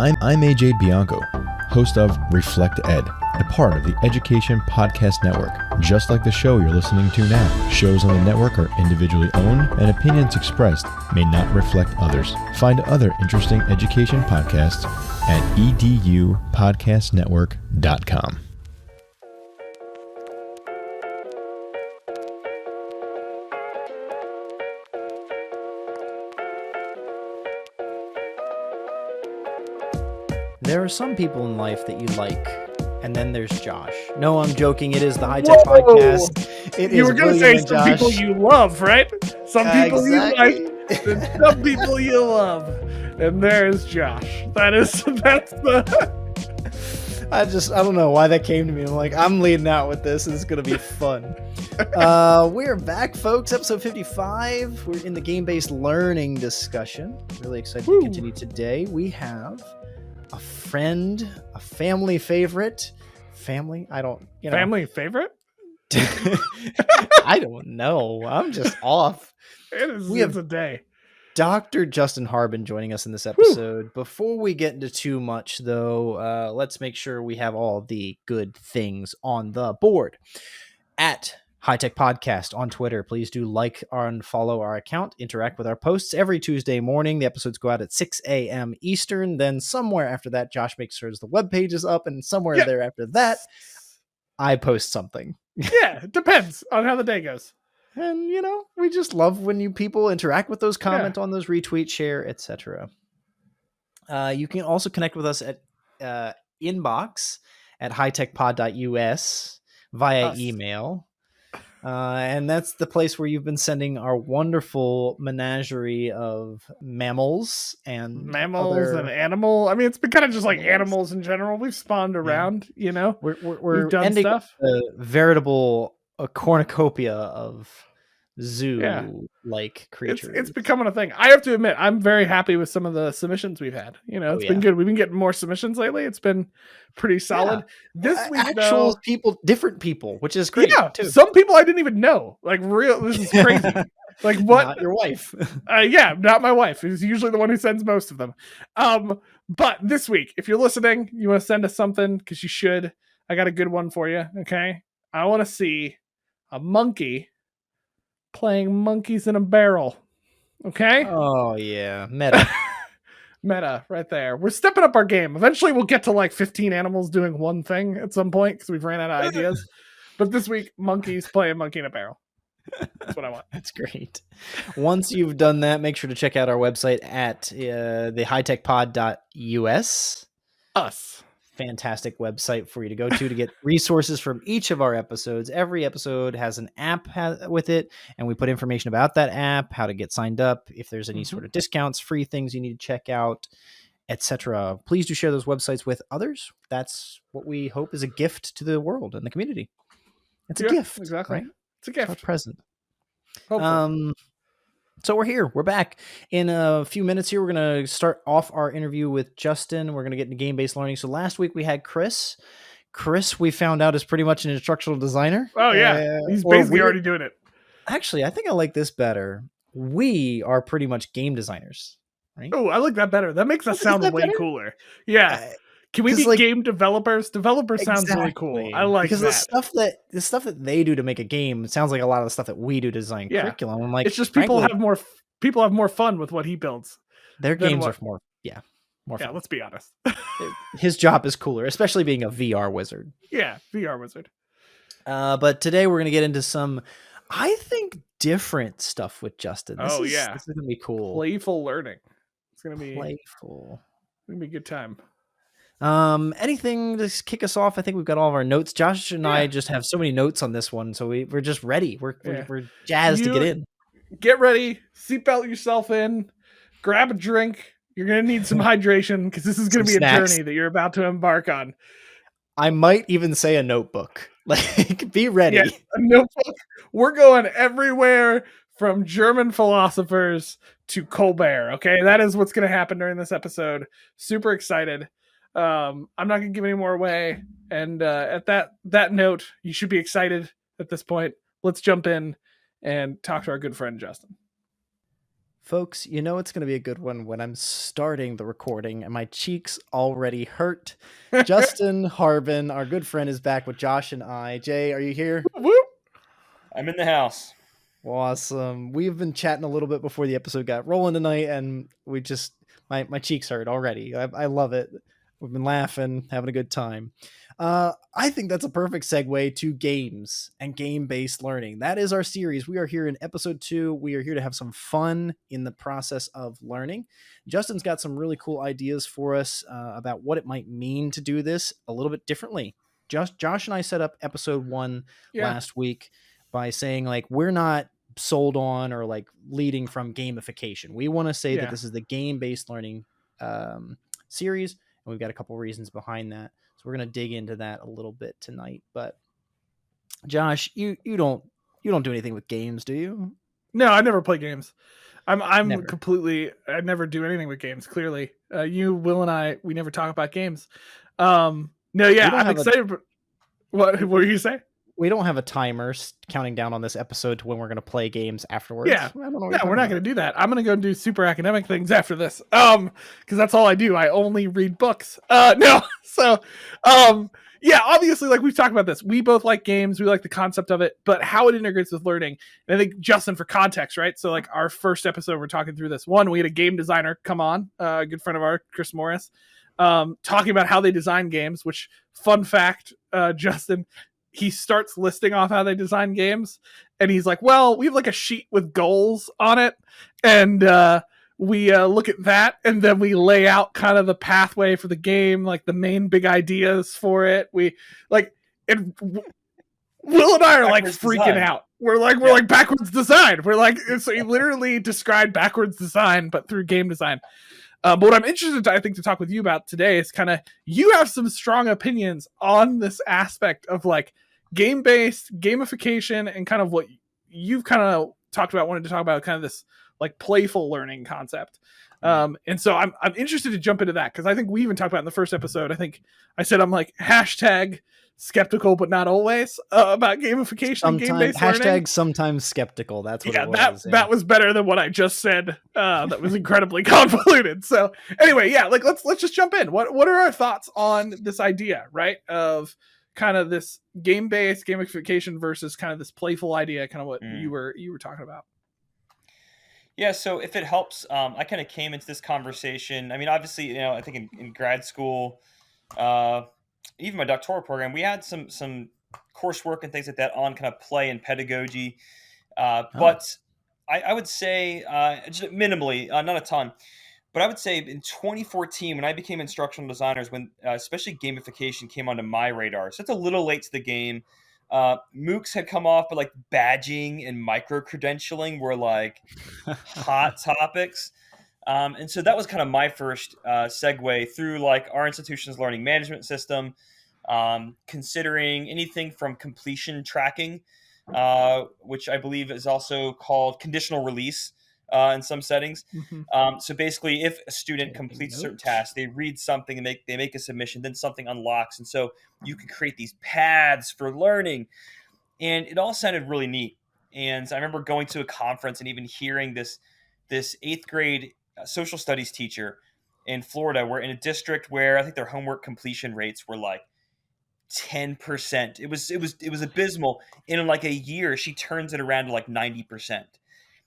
I'm AJ Bianco, host of Reflect Ed, a part of the Education Podcast Network. Just like the show you're listening to now, shows on the network are individually owned and opinions expressed may not reflect others. Find other interesting education podcasts at edupodcastnetwork.com. There are some people in life that you like, and then there's Josh. No, I'm joking. It is the High Tech Podcast. You were going to say some people you love, right? Some people you like, and some people you love. And there's Josh. That's the... I don't know why that came to me. I'm like, I'm leading out with this. It's going to be fun. We're back, folks. Episode 55. We're in the game-based learning discussion. Really excited to continue today. We have a friend, a family favorite. Family favorite? I don't know. I'm just off. It's a day. Dr. Justin Harbin joining us in this episode. Before we get into too much, though, let's make sure we have all the good things on the board. At High Tech Podcast on Twitter, please do like and follow our account, interact with our posts every Tuesday morning. The episodes go out at 6 a.m. Eastern. Then somewhere after that, Josh makes sure the webpage is up, and somewhere there after that, I post something. Yeah, it depends on how the day goes. And, we just love when you people interact with those, comment on those, retweet, share, etc. You can also connect with us at inbox at hightechpod.us via email. And that's the place where you've been sending our wonderful menagerie of mammals and animal. I mean, it's been kind of just like animals in general. We've spawned around, We've done ending stuff. A veritable cornucopia of zoo-like creatures. It's becoming a thing. I have to admit, I'm very happy with some of the submissions we've had. It's been good. We've been getting more submissions lately. It's been pretty solid. This week, different people, which is great. Yeah, too. Some people I didn't even know. This is crazy. Like what? Not your wife. Not my wife. Who's usually the one who sends most of them. But this week, if you're listening, you want to send us something, because you should. I got a good one for you. Okay, I want to see a monkey playing monkeys in a barrel. Okay? Oh, yeah. Meta. Meta, right there. We're stepping up our game. Eventually, we'll get to like 15 animals doing one thing at some point, because we've ran out of ideas. But this week, monkeys playing monkey in a barrel. That's what I want. That's great. Once you've done that, make sure to check out our website at the hightechpod.us. Us. Fantastic website for you to go to get resources from each of our episodes. Every episode has an app with it, and we put information about that app, how to get signed up, if there's any sort of discounts, free things you need to check out, etc. Please do share those websites with others. That's what we hope is a gift to the world and the community. It's a gift. Exactly. Right? It's a gift. It's a present. Hopefully. So we're here. We're back. In a few minutes here, we're going to start off our interview with Justin. We're going to get into game-based learning. So last week we had Chris. Chris, we found out, is pretty much an instructional designer. Oh, yeah. He's basically already doing it. Actually, I think I like this better. We are pretty much game designers. Right? Oh, I like that better. That makes us sound way cooler. Yeah. Can we be game developers? Developers sounds really cool. I like that. Because the stuff that they do to make a game, it sounds like a lot of the stuff that we do to design curriculum. I'm like, it's just people have more fun with what he builds. Their games are more fun. Yeah, let's be honest. His job is cooler, especially being a VR wizard. Yeah, VR wizard. But today we're going to get into some, I think, different stuff with Justin. This is going to be cool. Playful learning. It's going to be playful. It's going to be a good time. Anything to kick us off? I think we've got all of our notes. Josh and I just have so many notes on this one, so we're just ready. We're jazzed to get in. Get ready, seatbelt yourself in, grab a drink. You're gonna need some hydration, because this is gonna be snacks. A journey that you're about to embark on. I might even say a notebook. Like, be ready. Yeah, a notebook. We're going everywhere from German philosophers to Colbert. Okay, that is what's gonna happen during this episode. Super excited. I'm not gonna give any more away, and at that note, you should be excited at this point. Let's jump in and talk to our good friend Justin. Folks, you know it's going to be a good one when I'm starting the recording and my cheeks already hurt. Justin Harbin, our good friend, is back with Josh and I. Jay, are you here? Whoop. I'm in the house. Awesome. We've been chatting a little bit before the episode got rolling tonight, and we just my cheeks hurt already. I love it. We've been laughing, having a good time. I think that's a perfect segue to games and game-based learning. That is our series. We are here in episode 2. We are here to have some fun in the process of learning. Justin's got some really cool ideas for us about what it might mean to do this a little bit differently. Josh and I set up episode 1 last week by saying, like, we're not sold on or like leading from gamification. We want to say that this is the game-based learning series, and we've got a couple reasons behind that. So we're going to dig into that a little bit tonight. But Josh, you don't do anything with games, do you? No, I never play games. I'm Never. completely. I never do anything with games. Clearly, you, Will, and I, we never talk about games. No, yeah, I'm excited. What were you say? We don't have a timer counting down on this episode to when we're going to play games afterwards. Yeah, I don't know. No, we're not going to do that. I'm going to go do super academic things after this. Because that's all I do. I only read books. No, so, yeah, obviously, like we've talked about this. We both like games. We like the concept of it, but how it integrates with learning. And I think, Justin, for context, right? So, like our first episode, we're talking through this. One, we had a game designer come on, a good friend of ours, Chris Morris, talking about how they design games. Which, fun fact, Justin. He starts listing off how they design games, and he's like, well, we have like a sheet with goals on it, and we look at that, and then we lay out kind of the pathway for the game, like the main big ideas for it. We like it. Will and I are like freaking out. We're like backwards design. We're like, it's literally described backwards design, but through game design. But what I'm interested, I think, to talk with you about today is kind of, you have some strong opinions on this aspect of like game-based gamification and kind of what you've kind of talked about, wanted to talk about kind of this like playful learning concept. And so I'm interested to jump into that, because I think we even talked about in the first episode. I think I said I'm like hashtag skeptical, but not always about gamification and game-based learning. Sometimes skeptical. That's what it was. That was better than what I just said. That was incredibly convoluted. So anyway, yeah, like let's just jump in. What are our thoughts on this idea, right? Of kind of this game-based gamification versus kind of this playful idea, kind of what you were talking about. Yeah, so if it helps, I kind of came into this conversation. I mean, obviously, I think in grad school, even my doctoral program, we had some coursework and things like that on kind of play and pedagogy. But I would say just minimally, not a ton. But I would say in 2014, when I became instructional designers, when especially gamification came onto my radar. So it's a little late to the game. MOOCs had come off, but like badging and micro-credentialing were like hot topics. And so that was kind of my first segue through like our institution's learning management system, considering anything from completion tracking, which I believe is also called conditional release in some settings. So basically, if a student completes a certain task, they read something and they make a submission, then something unlocks. And so you can create these paths for learning. And it all sounded really neat. And I remember going to a conference and even hearing this 8th grade social studies teacher in Florida, where in a district where I think their homework completion rates were like 10%. It was abysmal. And in like a year, she turns it around to like 90%.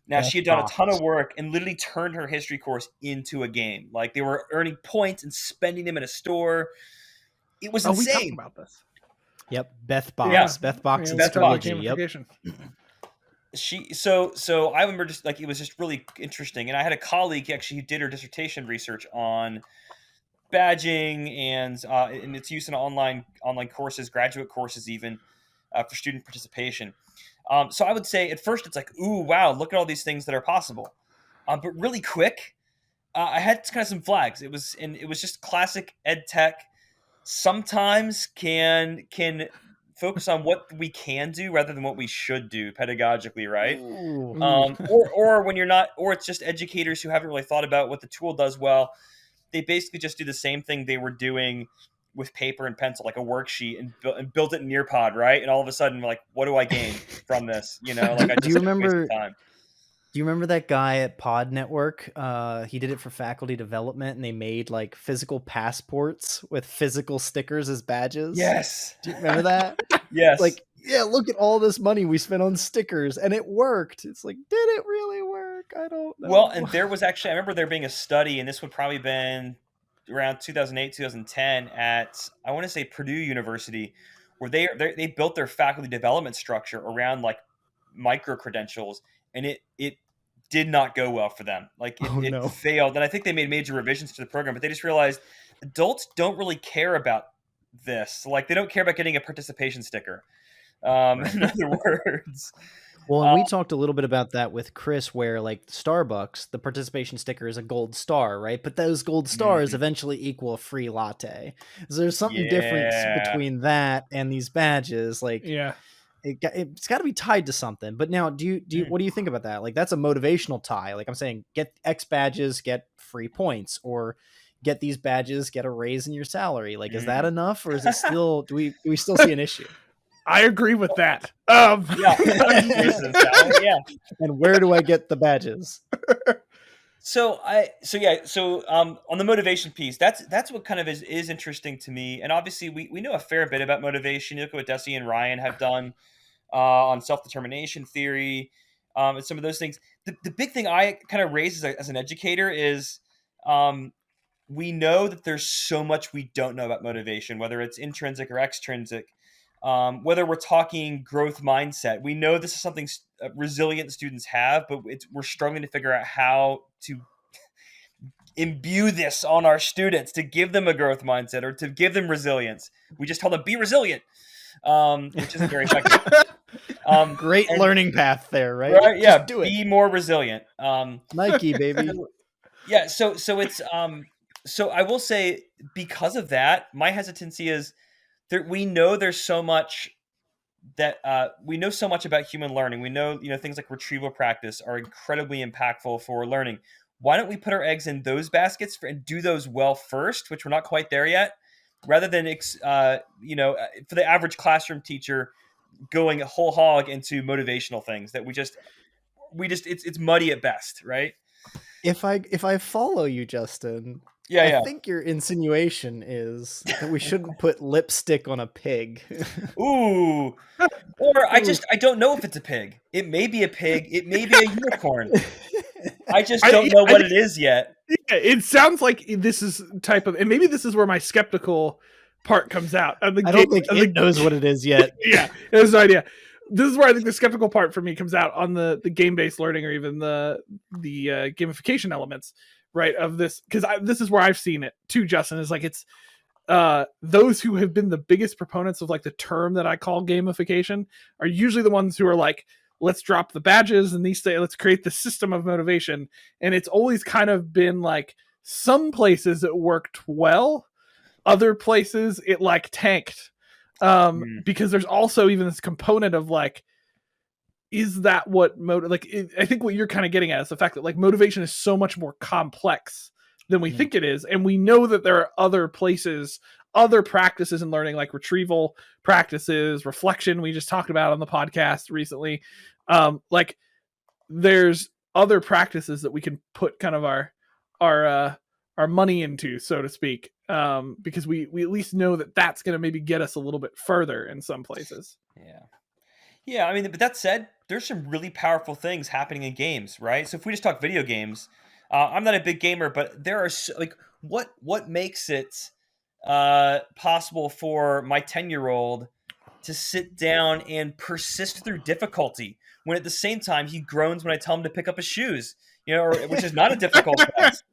Now, she had done a ton of work and literally turned her history course into a game. Like, they were earning points and spending them in a store. It was insane. We talked about this. Yep, Beth Box. Yeah. Beth Box and Beth Box. Schoology. Yep. So I remember just like, it was just really interesting. And I had a colleague actually who did her dissertation research on badging and its use in online courses, graduate courses even, for student participation. So I would say at first it's like, ooh, wow, look at all these things that are possible. But really quick, I had kind of some flags. It was just classic ed tech. Sometimes can focus on what we can do rather than what we should do pedagogically, right? Or when you're not, or it's just educators who haven't really thought about what the tool does well. They basically just do the same thing they were doing with paper and pencil, like a worksheet, and built it in Nearpod, right? And all of a sudden, like, what do I gain from this? Like, I just do you remember Do you remember that guy at Pod Network? He did it for faculty development, and they made like physical passports with physical stickers as badges. Yes. Do you remember that? Yes. Like, yeah, look at all this money we spent on stickers, and it worked. It's like, did it really work? I don't know. Well, and there was actually, I remember there being a study, and this would probably been around 2008, 2010 at, I want to say Purdue University, where they built their faculty development structure around like micro credentials, and it did not go well for them. Like it no. failed, and I think they made major revisions to the program, but they just realized adults don't really care about this. Like they don't care about getting a participation sticker. In other words. Well, and we talked a little bit about that with Chris, where like Starbucks, the participation sticker is a gold star, right? But those gold stars eventually equal a free latte. So there's something different between that and these badges. Like, Yeah, it's got to be tied to something. But now, do you what do you think about that? Like, that's a motivational tie. Like I'm saying, get X badges, get free points, or get these badges, get a raise in your salary. Like, is that enough, or is it still? Do we still see an issue? I agree with that. Yeah. And where do I get the badges? So on the motivation piece, that's what kind of is interesting to me. And obviously we know a fair bit about motivation. You look at what Desi and Ryan have done on self-determination theory, and some of those things. The big thing I kind of raise as an educator is we know that there's so much we don't know about motivation, whether it's intrinsic or extrinsic. Whether we're talking growth mindset, we know this is something resilient students have, but we're struggling to figure out how to imbue this on our students to give them a growth mindset or to give them resilience. We just tell them, be resilient, which isn't very effective. Great learning path there, right? Right? Yeah, do it. Be more resilient. Nike, baby. So it's so I will say, because of that, my hesitancy is we know there's so much that we know so much about human learning. We know, things like retrieval practice are incredibly impactful for learning. Why don't we put our eggs in those baskets and do those well first, which we're not quite there yet, rather than, for the average classroom teacher going whole hog into motivational things that we just it's muddy at best, right? If I follow you, Justin, I think your insinuation is that we shouldn't put lipstick on a pig. Ooh. Or I don't know if it's a pig. It may be a pig. It may be a unicorn. I just don't know what it is yet. Yeah, it sounds like this is and maybe this is where my skeptical part comes out. I don't think it knows what it is yet. Yeah, it has no idea. This is where I think the skeptical part for me comes out on the game-based learning, or even the gamification elements, right, of this, because this is where I've seen it too, Justin, is like it's those who have been the biggest proponents of like the term that I call gamification are usually the ones who are like, let's drop the badges and let's create the system of motivation. And it's always kind of been like, some places it worked well, other places it like tanked. Because there's also even this component of like, is that what I think what you're kind of getting at is the fact that like motivation is so much more complex than we think it is. And we know that there are other places, other practices in learning, like retrieval practices, reflection we just talked about on the podcast recently. Like there's other practices that we can put kind of our money into, so to speak, because we at least know that that's going to maybe get us a little bit further in some places. Yeah. I mean, but that said, there's some really powerful things happening in games, right? So if we just talk video games, I'm not a big gamer, but there are what makes it possible for my 10-year-old to sit down and persist through difficulty when at the same time he groans when I tell him to pick up his shoes, which is not a difficult task.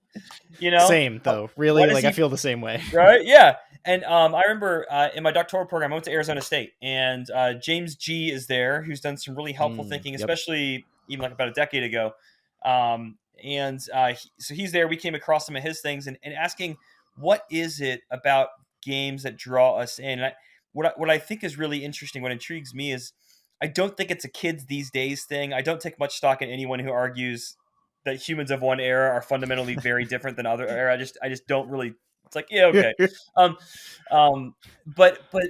Same though, really. Like I feel the same way, right? Yeah. And I remember in my doctoral program, I went to Arizona State, and James G is there, who's done some really helpful thinking, especially even like about a decade ago. So he's there. We came across some of his things and asking, what is it about games that draw us in? And what I think is really interesting, what intrigues me is, I don't think it's a kids these days thing. I don't take much stock in anyone who argues that humans of one era are fundamentally very different than other era. I just don't really. It's like, yeah, okay. But all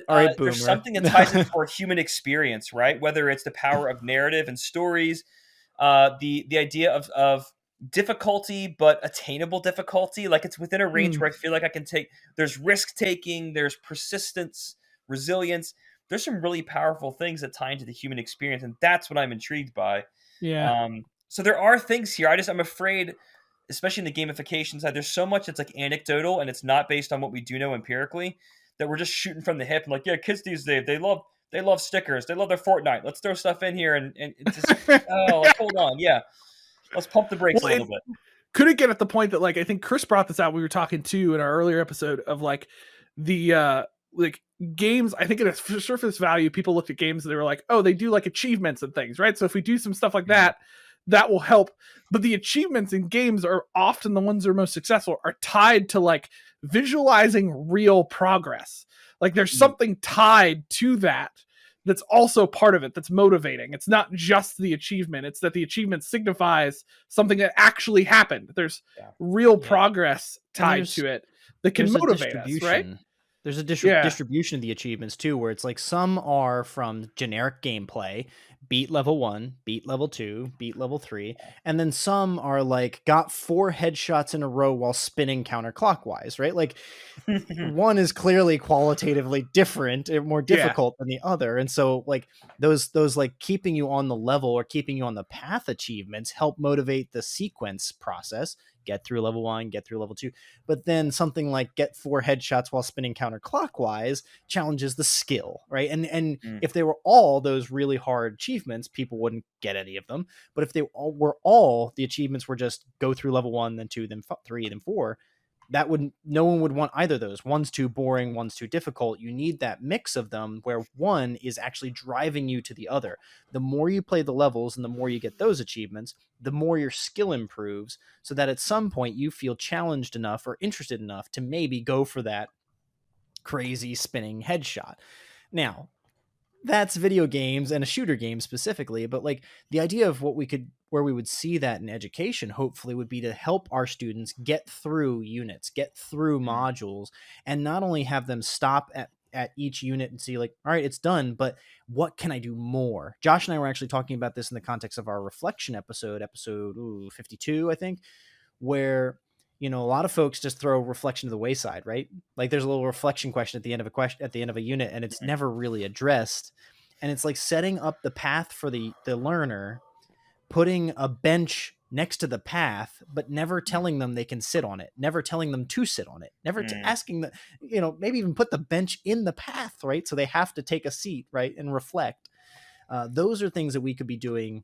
right, there's something that ties into our human experience, right? Whether it's the power of narrative and stories, the idea of difficulty, but attainable difficulty. Like it's within a range where I feel like I can take. There's risk taking. There's persistence, resilience. There's some really powerful things that tie into the human experience, and that's what I'm intrigued by. Yeah. So there are things here. I'm afraid, especially in the gamification side, there's so much that's like anecdotal and it's not based on what we do know empirically, that we're just shooting from the hip and like, yeah, kids these days, they love stickers, they love their Fortnite. Let's throw stuff in here and just like, hold on, yeah, let's pump the brakes a little bit. Could it get at the point that like I think Chris brought this out, we were talking too in our earlier episode of like the like games, I think at a surface value, people looked at games and they were like, oh, they do like achievements and things, right? So if we do some stuff like that, that will help. But the achievements in games are often the ones that are most successful are tied to like visualizing real progress. Like there's something tied to that that's also part of it that's motivating. It's not just the achievement. It's that the achievement signifies something that actually happened. There's real progress tied to it that can motivate us, right? There's a distribution of the achievements too, where it's like some are from generic gameplay, beat level 1, beat level 2, beat level 3, and then some are like got 4 headshots in a row while spinning counterclockwise, right? Like one is clearly qualitatively different and more difficult than the other, and so like those like keeping you on the level or keeping you on the path achievements help motivate the sequence process. Get through level 1, get through level 2. But then something like get 4 headshots while spinning counterclockwise challenges the skill, right? And if they were all those really hard achievements, people wouldn't get any of them. But if they all the achievements were just go through level 1, then 2, then 3, then 4, no one would want either of those. One's too boring, one's too difficult. You need that mix of them where one is actually driving you to the other. The more you play the levels and the more you get those achievements, the more your skill improves, so that at some point you feel challenged enough or interested enough to maybe go for that crazy spinning headshot. Now, that's video games and a shooter game specifically, but like the idea of where we would see that in education, hopefully would be to help our students get through units, get through modules, and not only have them stop at each unit and see like, all right, it's done, but what can I do more? Josh and I were actually talking about this in the context of our reflection episode 52, I think, where, you know, a lot of folks just throw reflection to the wayside, right? Like there's a little reflection question at the end of a unit, and it's never really addressed. And it's like setting up the path for the learner, putting a bench next to the path, but never telling them they can sit on it, never telling them to sit on it, never asking them, you know, maybe even put the bench in the path, right? So they have to take a seat, right, and reflect. Those are things that we could be doing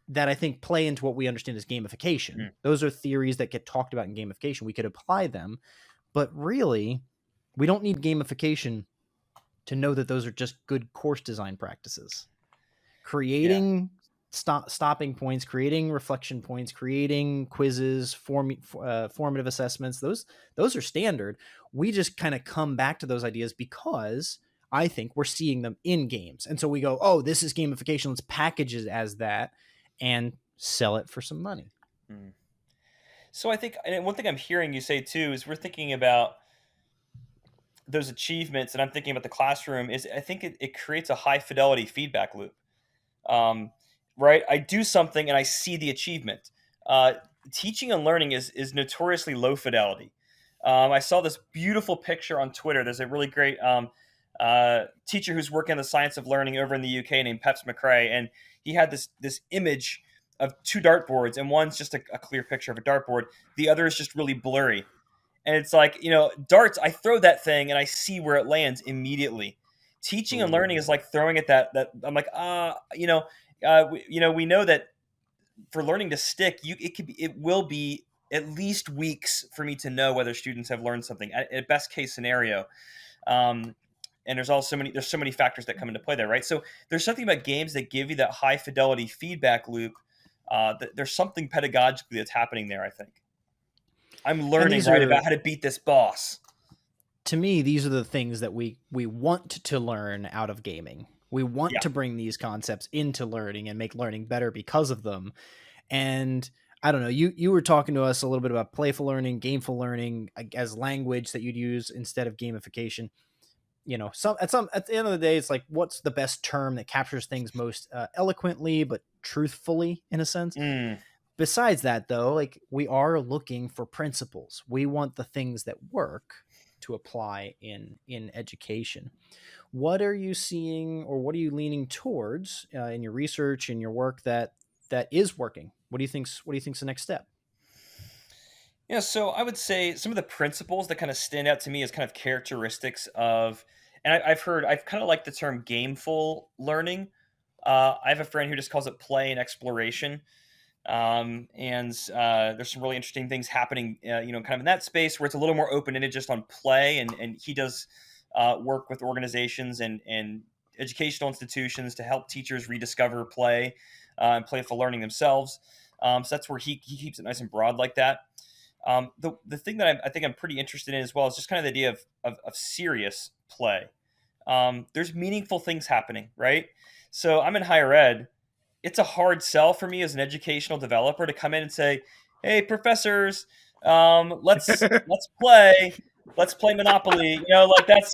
that I think play into what we understand as gamification. Those are theories that get talked about in gamification. We could apply them, but really, we don't need gamification to know that those are just good course design practices. Creating stopping points, creating reflection points, creating quizzes, formative assessments, those are standard. We just kind of come back to those ideas because I think we're seeing them in games. And so we go, oh, this is gamification. Let's package it as that and sell it for some money. So I think, and one thing I'm hearing you say too, is we're thinking about those achievements, and I'm thinking about the classroom, is I think it creates a high fidelity feedback loop. Right? I do something and I see the achievement. Teaching and learning is notoriously low fidelity. I saw this beautiful picture on Twitter. There's a really great teacher who's working on the science of learning over in the UK named Peps McRae, and he had this image of 2 dartboards, and one's just a clear picture of a dartboard. The other is just really blurry. And it's like, you know, darts, I throw that thing and I see where it lands immediately. Teaching and learning is like throwing at that I'm like, we know that for learning to stick, it will be at least weeks for me to know whether students have learned something at best case scenario. And there's so many factors that come into play there, right? So there's something about games that give you that high fidelity feedback loop. There's something pedagogically that's happening there, I think. I'm learning about how to beat this boss. To me, these are the things that we want to learn out of gaming. We want to bring these concepts into learning and make learning better because of them. And I don't know, you were talking to us a little bit about playful learning, gameful learning as language that you'd use instead of gamification. at the end of the day, it's like, what's the best term that captures things most eloquently but truthfully, in a sense. Mm. Besides that, though, like, we are looking for principles. We want the things that work to apply in education. What are you seeing, or what are you leaning towards in your research and your work that is working? What do you think's the next step? Yeah, so I would say some of the principles that kind of stand out to me as kind of characteristics of, and I've kind of liked the term gameful learning. I have a friend who just calls it play and exploration. And there's some really interesting things happening, kind of in that space where it's a little more open-ended just on play. And he does work with organizations and educational institutions to help teachers rediscover play and playful learning themselves. So that's where he keeps it nice and broad like that. The thing that I think I'm pretty interested in as well is just kind of the idea of serious play. There's meaningful things happening, right? So I'm in higher ed. It's a hard sell for me as an educational developer to come in and say, "Hey, professors, let's play, Monopoly." Like that's.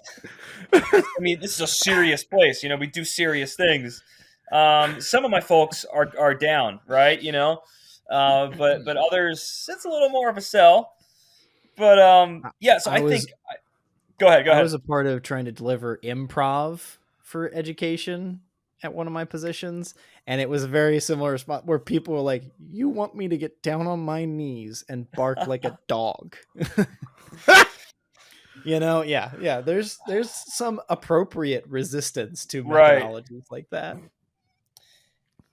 I mean, this is a serious place. We do serious things. Some of my folks are down, right? But others, it's a little more of a sell. But yeah. So I think. Go ahead. I was a part of trying to deliver improv for education at one of my positions, and it was a very similar spot where people were like, "You want me to get down on my knees and bark like a dog?" Yeah. There's some appropriate resistance to methodologies like that.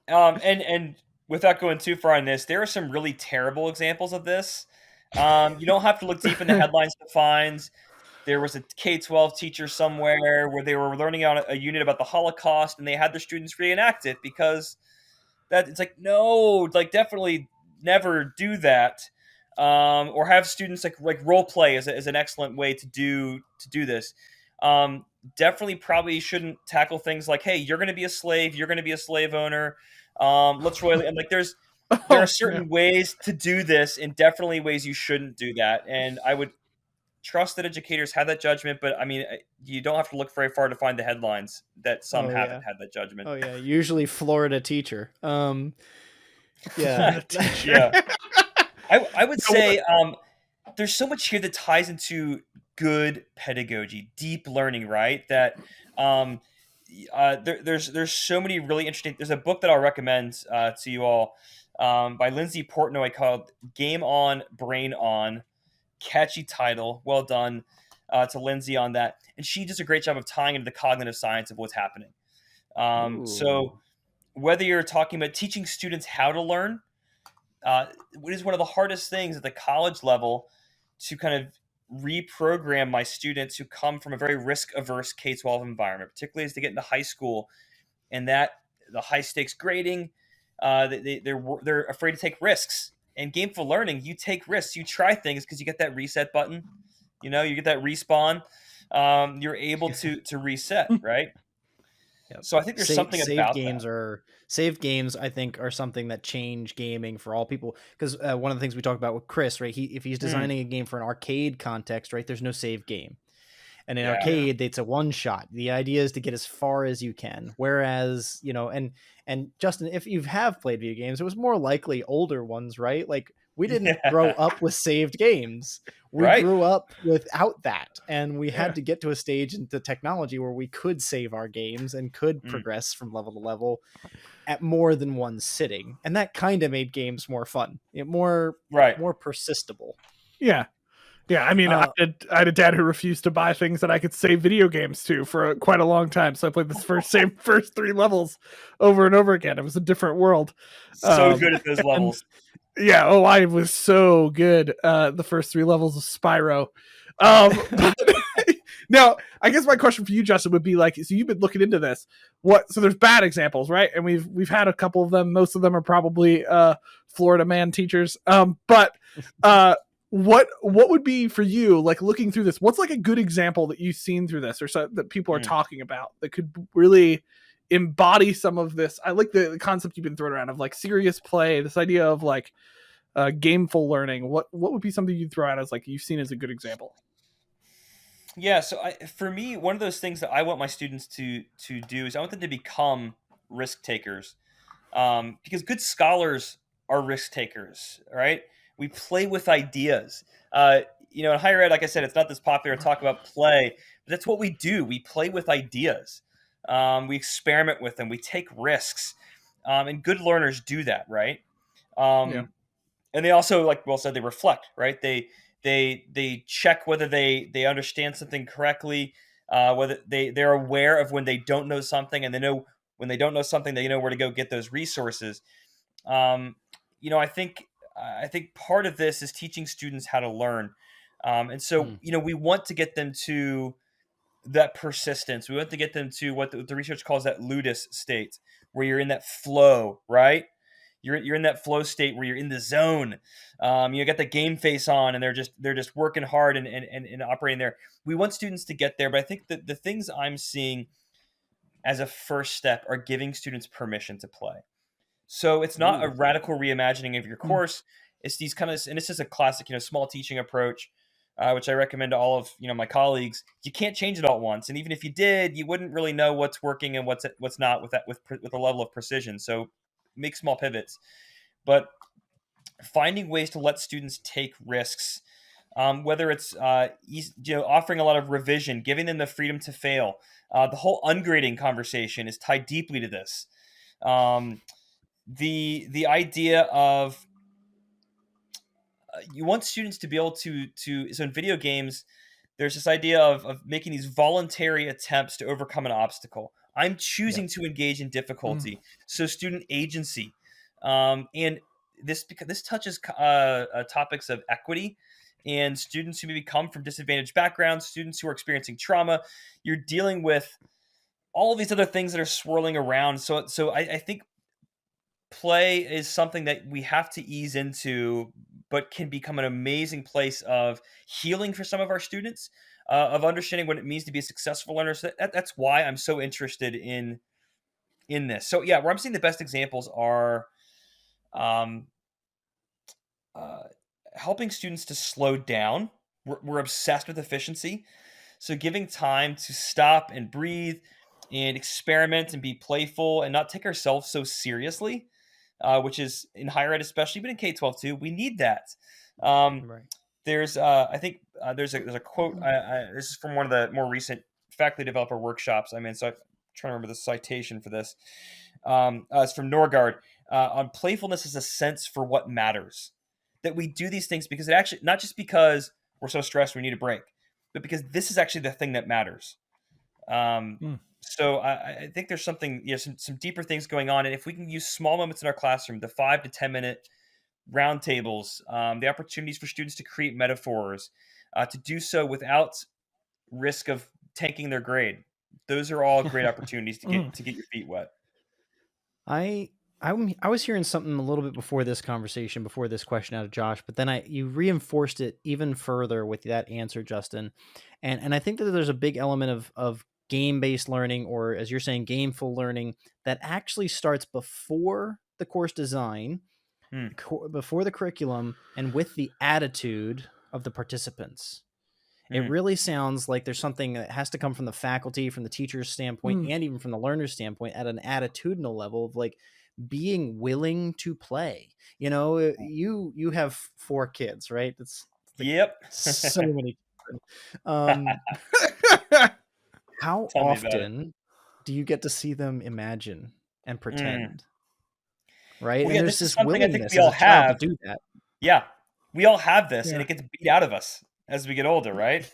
And without going too far on this, there are some really terrible examples of this. You don't have to look deep in the headlines to find. There was a K-12 teacher somewhere where they were learning on a unit about the Holocaust, and they had their students reenact it because it's like, no, like definitely never do that, or have students like role play as an excellent way to do this. Definitely, probably shouldn't tackle things like, hey, you're going to be a slave, you're going to be a slave owner. Let's really, and like there are certain ways to do this, and definitely ways you shouldn't do that. And I would trust that educators have that judgment, but I mean, you don't have to look very far to find the headlines that some haven't had that judgment. Oh yeah, usually Florida teacher. Yeah, yeah. I would say there's so much here that ties into good pedagogy, deep learning, right? That there's so many really interesting. There's a book that I'll recommend to you all by Lindsay Portnoy called "Game On, Brain On." Catchy title, well done to Lindsay on that, and she does a great job of tying into the cognitive science of what's happening. So whether you're talking about teaching students how to learn, it is one of the hardest things at the college level to kind of reprogram my students who come from a very risk-averse K-12 environment, particularly as they get into high school, and that the high-stakes grading, they're afraid to take risks. And gameful learning, you take risks, you try things because you get that reset button, you get that respawn. You're able to reset, right? Yep. So I think there's something about saved games. I think are something that change gaming for all people. Because one of the things we talked about with Chris, right? If he's designing a game for an arcade context, right? There's no save game. And in arcade, it's a one shot. The idea is to get as far as you can. Whereas, and Justin, if you have played video games, it was more likely older ones, right? Like we didn't grow up with saved games. We grew up without that. And we had to get to a stage in the technology where we could save our games and could progress from level to level at more than one sitting. And that kind of made games more fun, more persistible. Yeah. Yeah, I mean, I had a dad who refused to buy things that I could save video games to for quite a long time. So I played this first 3 levels over and over again. It was a different world. So good at those levels. Yeah. Oh, I was so good. The first 3 levels of Spyro. Now, I guess my question for you, Justin, would be like, so you've been looking into this. So there's bad examples, right? And we've had a couple of them. Most of them are probably Florida man teachers. But what would be for you, like looking through this, what's like a good example that you've seen through this or so that people are talking about that could really embody some of this? I like the concept you've been throwing around of like serious play, this idea of like gameful learning. What would be something you'd throw out as like you've seen as a good example? Yeah, so for me, one of those things that I want my students to do is I want them to become risk takers, because good scholars are risk takers. Right? We play with ideas. In higher ed, like I said, it's not this popular to talk about play, but that's what we do. We play with ideas. We experiment with them. We take risks, and good learners do that. Right? Yeah. Um, and they also, like Will said, they reflect. Right? They check whether they understand something correctly, whether they're aware of when they don't know something, and they know when they don't know something, they know where to go get those resources. um, I think part of this is teaching students how to learn, and so Mm. we want to get them to that persistence. We want to get them to what the research calls that ludus state, where you're in that flow, right? You're in that flow state where you're in the zone. You got the game face on, and they're just working hard and operating there. We want students to get there, but I think that the things I'm seeing as a first step are giving students permission to play. So it's not a Ooh. radical reimagining of your Mm. course. It's these kind of, and it's just a classic, small teaching approach, which I recommend to all of my colleagues. You can't change it all at once, and even if you did, you wouldn't really know what's working and what's not with that with a level of precision. So make small pivots, but finding ways to let students take risks, whether it's offering a lot of revision, giving them the freedom to fail. The whole ungrading conversation is tied deeply to this. Um, the idea of you want students to be able to so in video games there's this idea of making these voluntary attempts to overcome an obstacle. I'm choosing to engage in difficulty, so student agency, and this touches topics of equity and students who maybe come from disadvantaged backgrounds, students who are experiencing trauma. You're dealing with all these other things that are swirling around. So I think play is something that we have to ease into, but can become an amazing place of healing for some of our students, of understanding what it means to be a successful learner. So that's why I'm so interested in this. So yeah, where I'm seeing the best examples are um, uh, helping students to slow down. We're obsessed with efficiency, so giving time to stop and breathe and experiment and be playful and not take ourselves so seriously, which is in higher ed especially, but in K-12 too. We need that. Um, Right. there's I think there's a quote. This is from one of the more recent faculty developer workshops I'm in. So I'm trying to remember the citation for this. It's from Norgard, on playfulness as a sense for what matters. That we do these things because it actually, not just because we're so stressed we need a break, but because this is actually the thing that matters. Um, Mm. so I think there's something, some deeper things going on, and if we can use small moments in our classroom, the 5 to 10 minute roundtables, the opportunities for students to create metaphors, to do so without risk of tanking their grade, those are all great opportunities to get your feet wet. I was hearing something a little bit before this conversation, before this question out of Josh, but then you reinforced it even further with that answer, Justin. And I think that there's a big element of game-based learning, or as you're saying, gameful learning, that actually starts before the course design, Hmm. before the curriculum, and with the attitude of the participants. It Hmm. really sounds like there's something that has to come from the faculty, from the teacher's standpoint, and even from the learner's standpoint at an attitudinal level of like being willing to play. You have 4 kids, right? It's like Yep. so many children. Um, how Tell me about it. often do you get to see them imagine and Mm. pretend, right? Well, And yeah, there's this is this something I think willingness we as all a child to have. do that. Yeah, we all have this, and Yeah. it gets beat out of us as we get older, right?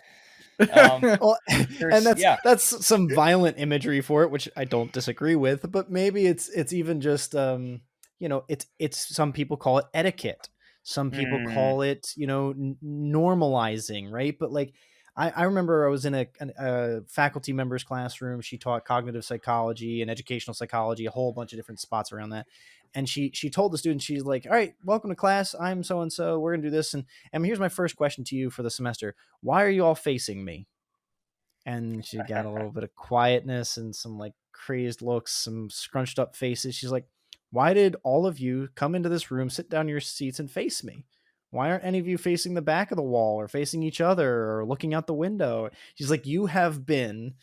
Um, Well, and there's yeah. that's some violent imagery for it, which I don't disagree with, but maybe it's even just it's some people call it etiquette. Some people Mm. call it, normalizing, right? But like I remember I was in a faculty member's classroom. She taught cognitive psychology and educational psychology, a whole bunch of different spots around that. And she told the students, she's like, "All right, welcome to class. I'm so and so. We're gonna do this, and here's my first question to you for the semester. Why are you all facing me?" And she got a little bit of quietness and some like crazed looks, some scrunched up faces. She's like, "Why did all of you come into this room, sit down in your seats, and face me? Why aren't any of you facing the back of the wall or facing each other or looking out the window? She's like, you have been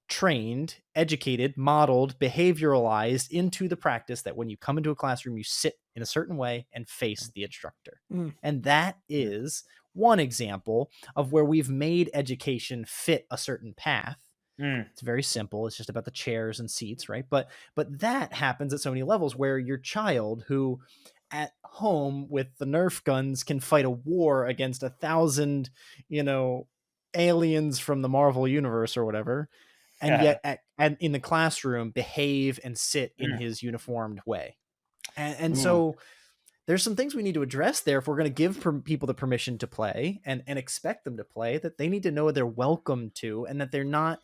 trained, educated, modeled, behavioralized into the practice that when you come into a classroom, you sit in a certain way and face the instructor. And that is one example of where we've made education fit a certain path. It's very simple. It's just about the chairs and seats, right? But that happens at so many levels where your child who at home with the Nerf guns can fight a war against 1,000, aliens from the Marvel universe or whatever, and yet in the classroom behave and sit in his uniformed way. And so there's some things we need to address there if we're going to give people the permission to play and expect them to play, that they need to know they're welcome to, and that they're not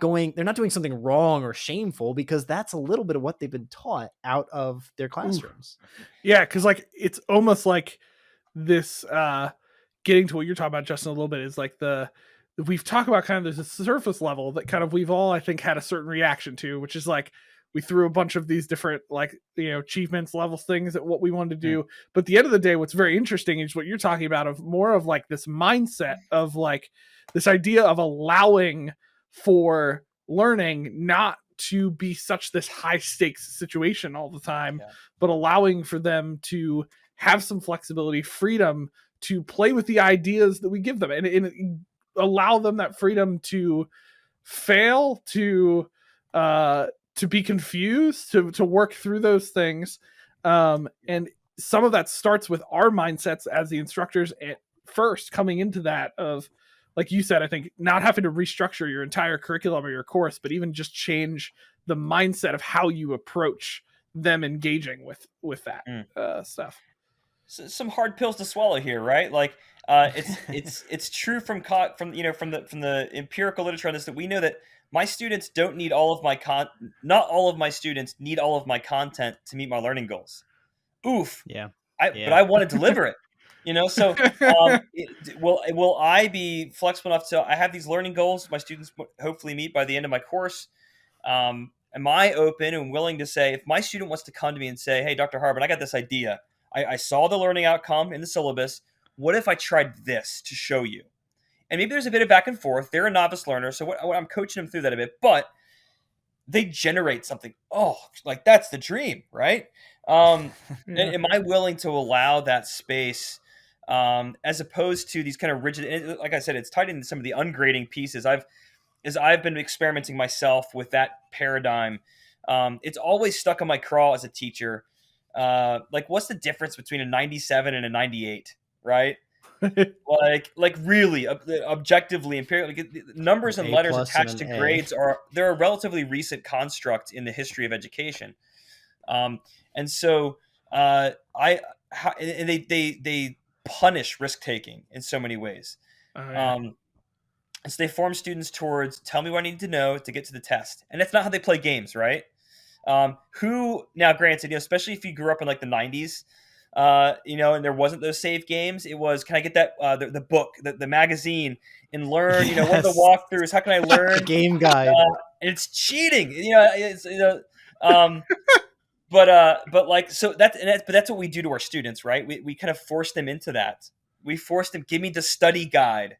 doing something wrong or shameful, because that's a little bit of what they've been taught out of their classrooms. Yeah, because like it's almost like this getting to what you're talking about, Justin, a little bit, is like we've talked about kind of there's a surface level that kind of we've all, I think, had a certain reaction to, which is like we threw a bunch of these different like achievements, levels, things at what we wanted to do. But at the end of the day, what's very interesting is what you're talking about, of more of like this mindset of like this idea of allowing for learning not to be such this high stakes situation all the time, but allowing for them to have some flexibility, freedom to play with the ideas that we give them, and allow them that freedom to fail, to be confused, to work through those things. And some of that starts with our mindsets as the instructors at first, coming into that of, like you said, I think not having to restructure your entire curriculum or your course, but even just change the mindset of how you approach them engaging with that stuff. So, some hard pills to swallow here, right? Like it's true from the empirical literature on this, that we know that my students don't need all of my not all of my students need all of my content to meet my learning goals. Oof. But I want to deliver it. So will I be flexible enough to, I have these learning goals my students hopefully meet by the end of my course? Am I open and willing to say, if my student wants to come to me and say, hey, Dr. Harbin, I got this idea. I saw the learning outcome in the syllabus. What if I tried this to show you? And maybe there's a bit of back and forth. They're a novice learner, so I'm coaching them through that a bit, but they generate something. Oh, like that's the dream, right? And am I willing to allow that space, as opposed to these kind of rigid, like I said, it's tied into some of the ungrading pieces. As I've been experimenting myself with that paradigm, it's always stuck in my craw as a teacher. Like, what's the difference between a 97 and a 98, right? like really objectively, empirically, numbers and letters attached to grades they're a relatively recent construct in the history of education. And so they punish risk taking in so many ways. And so they form students towards, tell me what I need to know to get to the test. And that's not how they play games, right? Now granted, especially if you grew up in like the 90s, and there wasn't those save games. It was, can I get that the book, the magazine, and learn? What are the walkthroughs? How can I learn? The game guide. And it's cheating. But like, so that's what we do to our students, right? We kind of force them into that. We force them. Give me the study guide.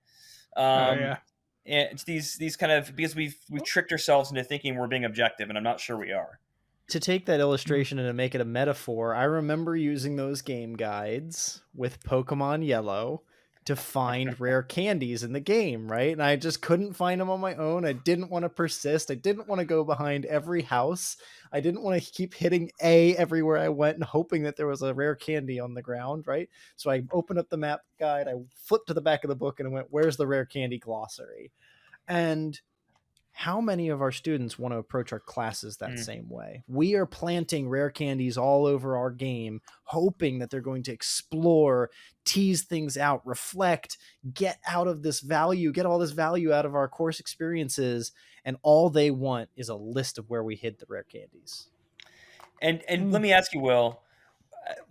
And it's these kind of, because we've tricked ourselves into thinking we're being objective, and I'm not sure we are. To take that illustration and to make it a metaphor, I remember using those game guides with Pokemon Yellow to find rare candies in the game, right? And I just couldn't find them on my own. I didn't want to persist. I didn't want to go behind every house. I didn't want to keep hitting A everywhere I went and hoping that there was a rare candy on the ground, right? So I opened up the map guide, I flipped to the back of the book, and I went, where's the rare candy glossary? And how many of our students want to approach our classes that same way? We are planting rare candies all over our game, hoping that they're going to explore, tease things out, reflect, get all this value out of our course experiences. And all they want is a list of where we hid the rare candies. And let me ask you, Will,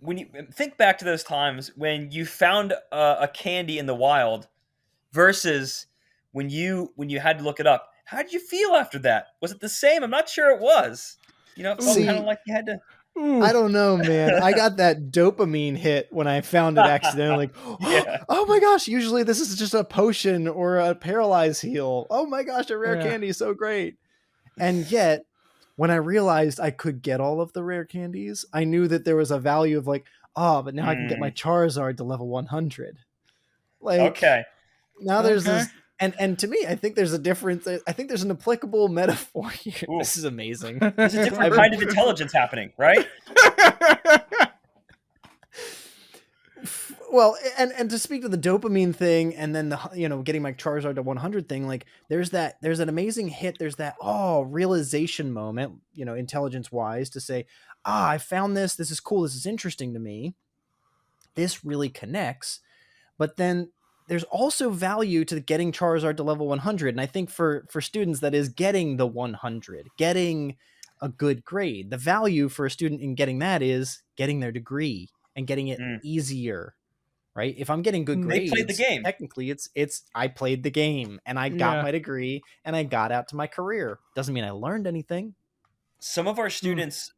when you think back to those times when you found a candy in the wild versus when you had to look it up, how did you feel after that? Was it the same? I'm not sure it was. It felt kind of like you had to. I don't know, man. I got that dopamine hit when I found it accidentally. Like, Yeah. oh my gosh, usually this is just a potion or a paralyzed heal. Oh my gosh, a rare Yeah. candy is so great. And yet, when I realized I could get all of the rare candies, I knew that there was a value of like, oh, but now I can get my Charizard to level 100. Like, Okay. now there's Okay. this, and to me, I think there's a difference. I think there's an applicable metaphor here. Ooh. This is amazing. There's a different kind of intelligence happening, right? Well, and to speak to the dopamine thing, and then the getting my Charizard to 100 thing, like there's an amazing hit. There's that realization moment, intelligence wise, to say, I found this. This is cool. This is interesting to me. This really connects. But then there's also value to getting Charizard to level 100, and I think for students that is getting the 100, getting a good grade. The value for a student in getting that is getting their degree and getting it easier. Right? If I'm getting good grades, they played the game. Technically, it's I played the game and I got my degree and I got out to my career. Doesn't mean I learned anything. Some of our students,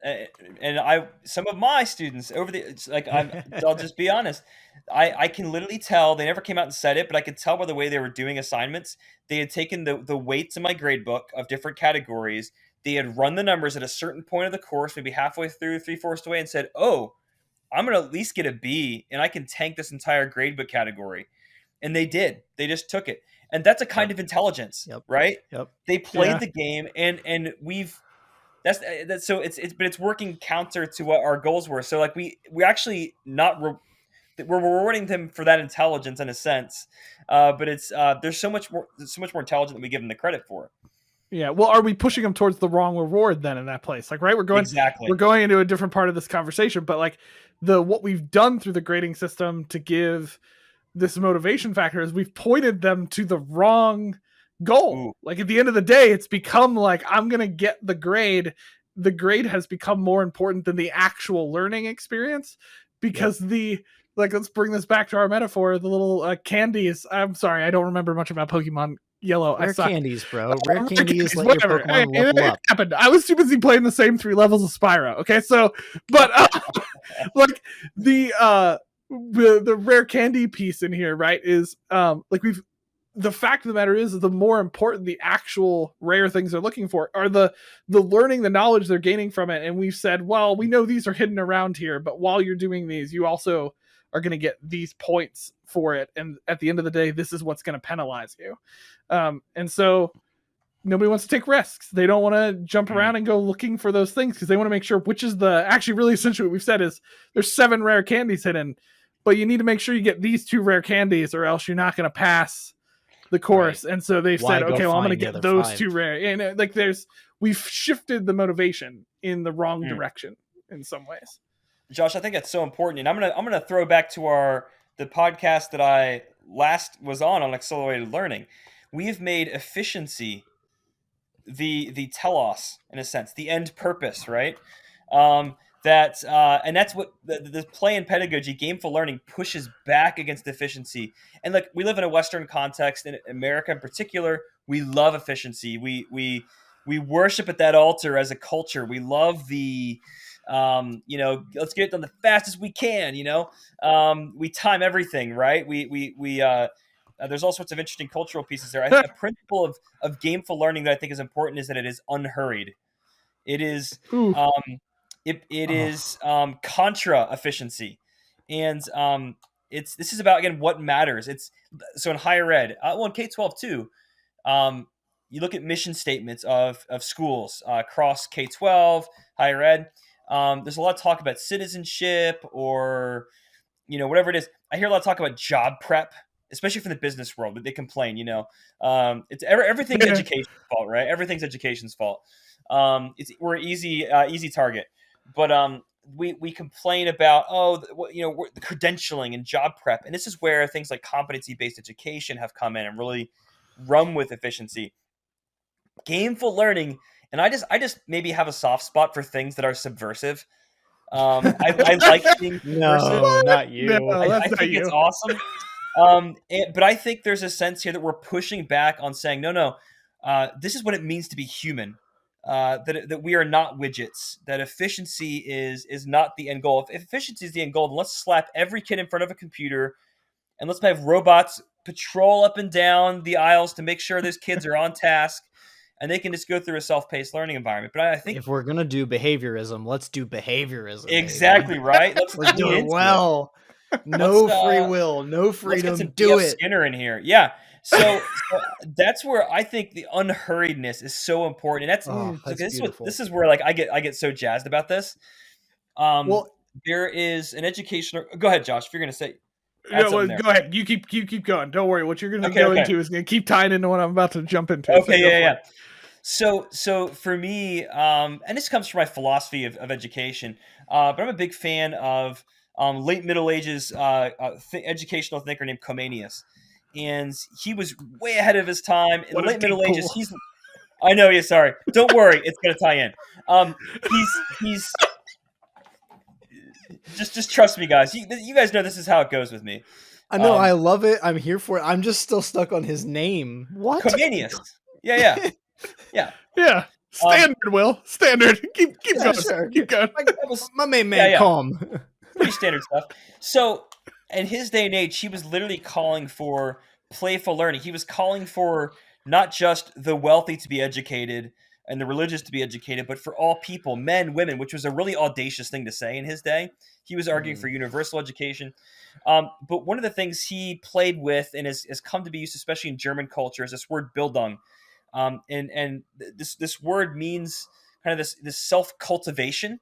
some of my students I'll just be honest. I can literally tell, they never came out and said it, but I could tell by the way they were doing assignments. They had taken the weights in my grade book of different categories. They had run the numbers at a certain point of the course, maybe halfway through, 3/4 away, and said, oh, I'm going to at least get a B and I can tank this entire gradebook category. And they did. They just took it. And that's a kind of intelligence, right? Yep. They played the game and we've that's so it's working counter to what our goals were. So like we actually we're rewarding them for that intelligence in a sense. But it's there's so much more intelligent than we give them the credit for. Yeah. Well, are we pushing them towards the wrong reward then in that place? Like, right, we're going into a different part of this conversation, but like what we've done through the grading system to give this motivation factor is we've pointed them to the wrong goal. Ooh. Like at the end of the day, it's become like, I'm going to get the grade. The grade has become more important than the actual learning experience because let's bring this back to our metaphor. The little candies. I'm sorry, I don't remember much about Pokemon Yellow. Rare candies, bro. Rare candies let your Pokemon level up. Happened. I was too busy playing the same 3 levels of Spyro. Okay, so but like the rare candy piece in here, right, is the fact of the matter is the more important the actual rare things they're looking for are the learning, the knowledge they're gaining from it. And we've said, well, we know these are hidden around here, but while you're doing these, you also are going to get these points for it. And at the end of the day, this is what's going to penalize you. And so nobody wants to take risks. They don't want to jump around and go looking for those things because they want to make sure which is actually really essentially what we've said is there's 7 rare candies hidden, but you need to make sure you get these 2 rare candies or else you're not going to pass the course. Right. And so they've said, okay, well, I'm going to get those 5. 2 rare. And we've shifted the motivation in the wrong direction in some ways. Josh, I think that's so important. And I'm gonna throw back to the podcast that I last was on accelerated learning. We have made efficiency the telos, in a sense, the end purpose, right? And that's what the play and pedagogy, gameful learning, pushes back against efficiency. And like we live in a Western context, in America in particular, we love efficiency. We worship at that altar as a culture. We love the let's get it done the fastest we can. We time everything, right? There's all sorts of interesting cultural pieces there. A principle of gameful learning that I think is important is that it is unhurried. It is contra efficiency, and this is about, again, what matters. It's so in higher ed, in K-12 too. You look at mission statements of schools across K-12, higher ed. There's a lot of talk about citizenship or whatever it is. I hear a lot of talk about job prep, especially from the business world, but they complain, it's everything's education's fault, right? Everything's education's fault. We're an easy target, but we complain about the credentialing and job prep, and this is where things like competency-based education have come in and really run with efficiency. Gameful learning, and I just maybe have a soft spot for things that are subversive. I like being subversive. No, not you. No, I think it's awesome. But I think there's a sense here that we're pushing back on saying, no, this is what it means to be human. that we are not widgets, that efficiency is not the end goal. If efficiency is the end goal, then let's slap every kid in front of a computer and let's have robots patrol up and down the aisles to make sure those kids are on task and they can just go through a self-paced learning environment. But I think if we're gonna do behaviorism, let's do behaviorism. exactly right. Let's do it well. No free will, no freedom. Let's get some do D.F. it. Skinner in here. Yeah. So that's where I think the unhurriedness is so important. And that's beautiful. This is where like I get so jazzed about this. Well, there is an educational. Go ahead, Josh. If you're going to say, go ahead. You keep going. Don't worry. What you're going to go into is going to keep tying into what I'm about to jump into. Okay, so yeah. So for me, and this comes from my philosophy of education, but I'm a big fan of late Middle Ages educational thinker named Comenius. And he was way ahead of his time in the late Middle Ages. I know. Yeah, sorry. Don't worry. It's going to tie in. He's just trust me, guys. You guys know this is how it goes with me. I know. I love it. I'm here for it. I'm just still stuck on his name. What? Comenius. Yeah. Standard, Will. Standard. Keep going. Sure. Keep going. My main man, calm. Pretty standard stuff. So, in his day and age, he was literally calling for playful learning. He was calling for not just the wealthy to be educated and the religious to be educated, but for all people, men, women, which was a really audacious thing to say in his day. He was arguing for universal education. But one of the things he played with and has come to be used, especially in German culture, is this word Bildung. And this word means kind of this self-cultivation.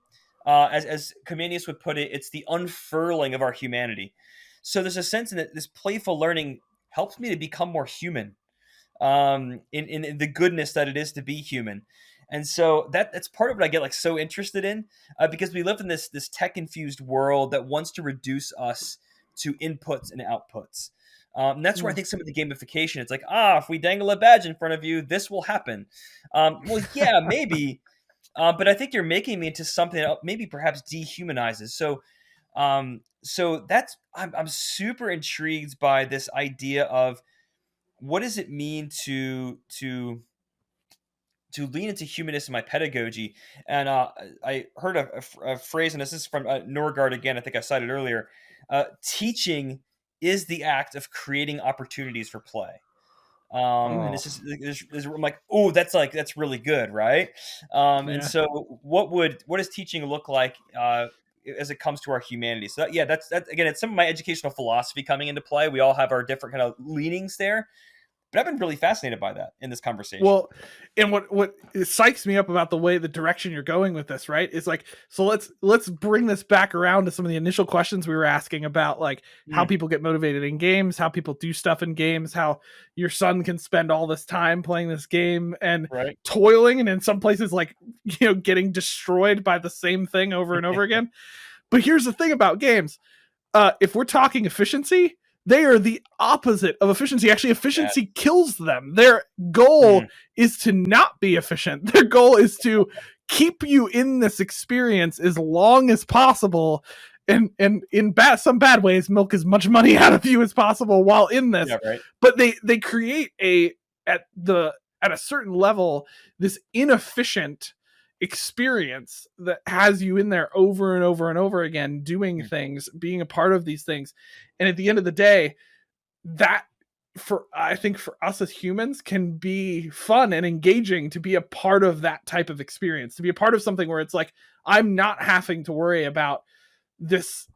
As Comenius would put it, it's the unfurling of our humanity. So there's a sense in that this playful learning helps me to become more human in the goodness that it is to be human. And so that's part of what I get like so interested in because we live in this tech-infused world that wants to reduce us to inputs and outputs. And that's where I think some of the gamification, it's like, if we dangle a badge in front of you, this will happen. Well, yeah, maybe. But I think you're making me into something that maybe perhaps dehumanizes. So that's I'm super intrigued by this idea of what does it mean to lean into humanism in my pedagogy. And I heard a phrase, and this is from Norgard again. I think I cited earlier. Teaching is the act of creating opportunities for play. And it's just I'm like, that's really good, right? And so what does teaching look like as it comes to our humanity? So that's again, it's some of my educational philosophy coming into play. We all have our different kind of leanings there. But I've been really fascinated by that in this conversation. Well, and what psychs me up about the direction you're going with this, right? Is like, so let's bring this back around to some of the initial questions we were asking about, like how people get motivated in games, how people do stuff in games, how your son can spend all this time playing this game and toiling, and in some places, like, getting destroyed by the same thing over and over again. But here's the thing about games. If we're talking efficiency, they are the opposite of efficiency. Actually, efficiency kills them. Their goal is to not be efficient. Their goal is to keep you in this experience as long as possible. And in some bad ways, milk as much money out of you as possible while in this. Yeah, right. But they create at a certain level, this inefficient experience that has you in there over and over and over again, doing things, being a part of these things. And at the end of the day, that I think for us as humans can be fun and engaging to be a part of that type of experience, to be a part of something where it's like, I'm not having to worry about this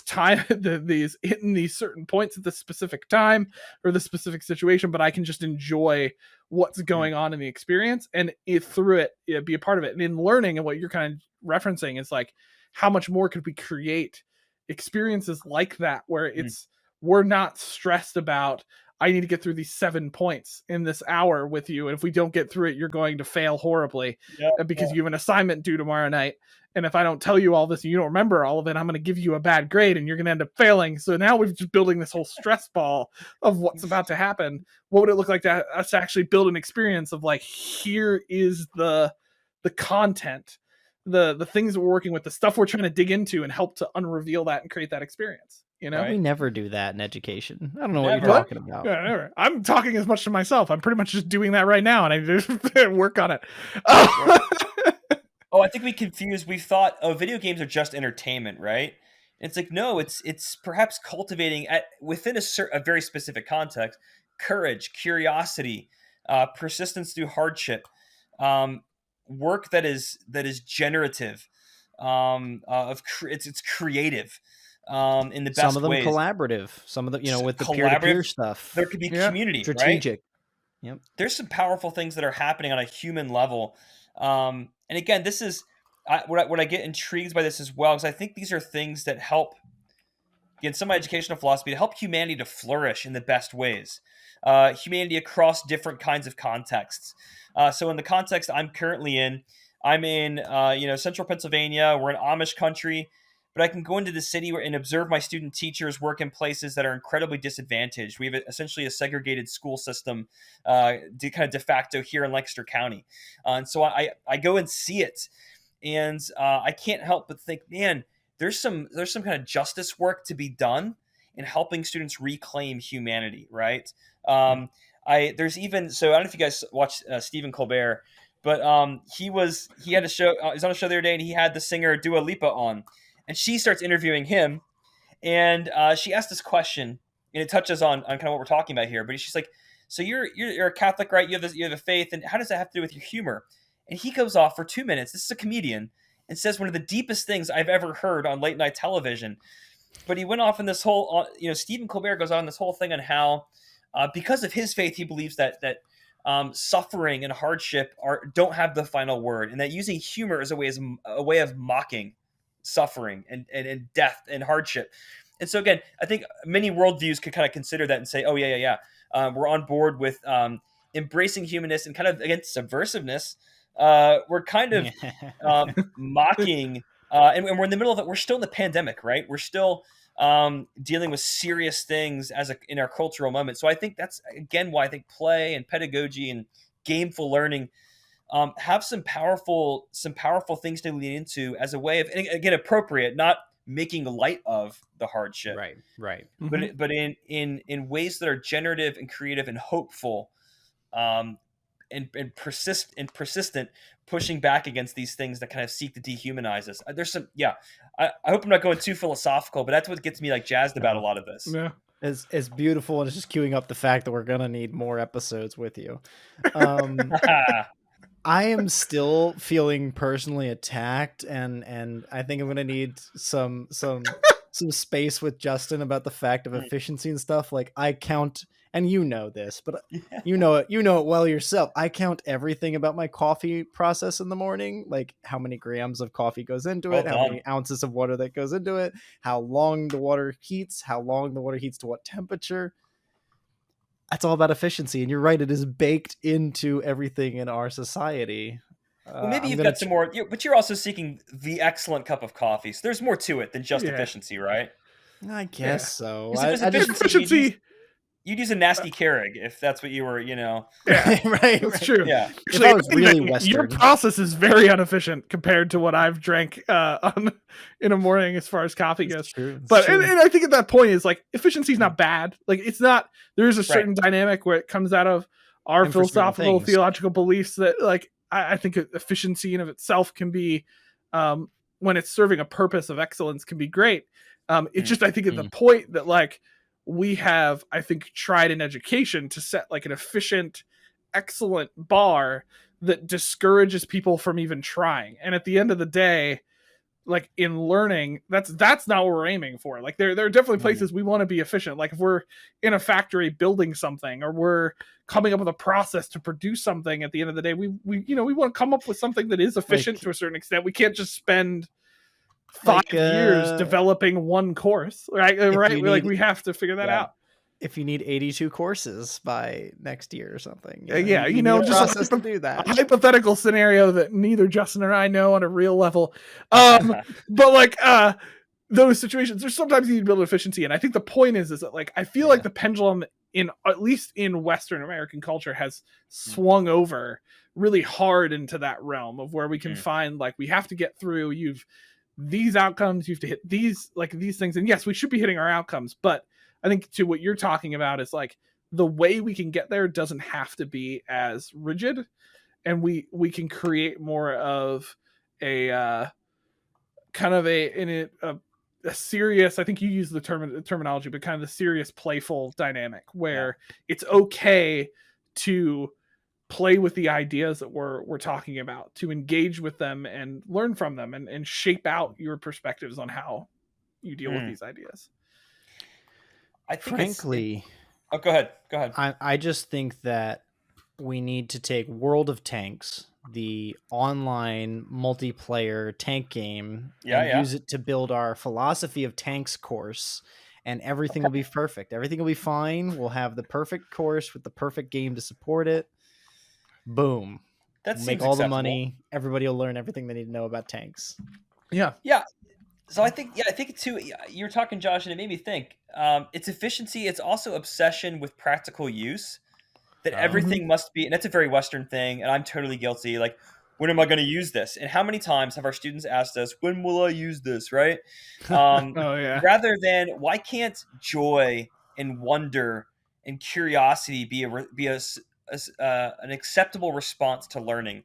time, these hitting these certain points at the specific time or the specific situation, but I can just enjoy what's going on in the experience and through it be a part of it. And in learning, and what you're kind of referencing is like, how much more could we create experiences like that where we're not stressed about, I need to get through these 7 points in this hour with you, and if we don't get through it, you're going to fail horribly because you have an assignment due tomorrow night. And if I don't tell you all this and you don't remember all of it, I'm going to give you a bad grade and you're going to end up failing. So now we're just building this whole stress ball of what's about to happen. What would it look like to us to actually build an experience of like, here is the content, the things that we're working with, the stuff we're trying to dig into and help to unreveal that and create that experience. You know, We never do that in education. I don't know what Never. you're talking about. Yeah, never. I'm talking as much to myself. I'm pretty much just doing that right now, and I just work on it. Oh, I think we thought, oh, video games are just entertainment, right? And it's like, no, it's perhaps cultivating within a very specific context, courage, curiosity, persistence through hardship, work that is generative, it's creative, in the best Some of them ways. collaborative. Some of them, with the Collaborative. peer-to-peer stuff. There could be community, right? Strategic. Yep. There's some powerful things that are happening on a human level. And again, this is what I get intrigued by this as well, because I think these are things that help, again, some of my educational philosophy, to help humanity to flourish in the best ways. Humanity across different kinds of contexts. So in the context I'm currently in, I'm in central Pennsylvania. We're in Amish country. But I can go into the city and observe my student teachers work in places that are incredibly disadvantaged. We have essentially a segregated school system, kind of de facto here in Lancaster County. And so I go and see it. And I can't help but think, man, there's some kind of justice work to be done in helping students reclaim humanity, right? There's even, so I don't know if you guys watch Stephen Colbert, but he had a show, he was on a show the other day, and he had the singer Dua Lipa on. And she starts interviewing him, and she asked this question, and it touches on kind of what we're talking about here. But she's like, "So you're a Catholic, right? You have a faith, and how does that have to do with your humor?" And he goes off for 2 minutes. This is a comedian, and says one of the deepest things I've ever heard on late night television. But he went off in this whole, Stephen Colbert goes on this whole thing on how, because of his faith, he believes that suffering and hardship don't have the final word, and that using humor is a way of mocking suffering and death and hardship. And so again, I think many worldviews could kind of consider that and say, oh yeah, we're on board with embracing humanness and kind of, again, subversiveness. We're kind of mocking, and we're in the middle of it. We're still in the pandemic, right? We're still dealing with serious things in our cultural moment. So I think that's, again, why I think play and pedagogy and gameful learning have some powerful things to lean into as a way of, and again, appropriate, not making light of the hardship, right. but in ways that are generative and creative and hopeful, and persistent, pushing back against these things that kind of seek to dehumanize us. There's some, I hope I'm not going too philosophical, but that's what gets me like jazzed about a lot of this. Yeah. It's beautiful, and it's just queuing up the fact that we're gonna need more episodes with you. I am still feeling personally attacked, and I think I'm gonna need some space with Justin about the fact of efficiency and stuff. Like, I count, and you know this, but you know it well yourself. I count everything about my coffee process in the morning, like how many grams of coffee goes into it, how many ounces of water that goes into it, how long the water heats to what temperature. That's all about efficiency, and you're right, it is baked into everything in our society. Well, maybe you've got some more, but you're also seeking the excellent cup of coffee, so there's more to it than just efficiency, right? I guess so. Efficiency. You'd use a nasty Keurig if that's what you were, Yeah, right. That's true. Yeah. Actually, I was really Western. Your process is very inefficient compared to what I've drank in a morning as far as coffee goes. But and I think at that point is like, efficiency is not bad. Like, it's not. There is a certain dynamic where it comes out of our philosophical, theological beliefs that, like, I think efficiency in of itself can be, when it's serving a purpose of excellence, can be great. It's just, I think, at the point that, like, we have, I think, tried in education to set like an efficient, excellent bar that discourages people from even trying. And at the end of the day, like, in learning, that's not what we're aiming for. Like, there are definitely places we want to be efficient. Like, if we're in a factory building something, or we're coming up with a process to produce something, at the end of the day, we want to come up with something that is efficient to a certain extent. We can't just spend 5 years developing one course, right? We have to figure that out. If you need 82 courses by next year or something, just process to do that. A hypothetical scenario that neither Justin or I know on a real level. But like those situations, there's sometimes you need to build efficiency, and I think the point is that, like, I feel like the pendulum, in at least in Western American culture, has swung over really hard into that realm of where we can find, like, we have to get through. these outcomes, you have to hit these things. And yes, we should be hitting our outcomes, but I think to what you're talking about is like the way we can get there doesn't have to be as rigid, and we can create more of a kind of a serious, I think you use the terminology, but kind of the serious playful dynamic where it's okay to play with the ideas that we're talking about, to engage with them and learn from them, and shape out your perspectives on how you deal with these ideas. I think Frankly, oh, go ahead. I just think that we need to take World of Tanks, the online multiplayer tank game, and use it to build our philosophy of tanks course, and everything will be perfect. Everything will be fine. We'll have the perfect course with the perfect game to support it. Boom. That make all the money. Everybody will learn everything they need to know about tanks. Yeah. So I think too, you're talking, Josh, and it made me think. It's efficiency. It's also obsession with practical use. That everything must be, and that's a very Western thing, and I'm totally guilty. Like, when am I going to use this? And how many times have our students asked us, when will I use this, right? Rather than, why can't joy and wonder and curiosity be an acceptable response to learning?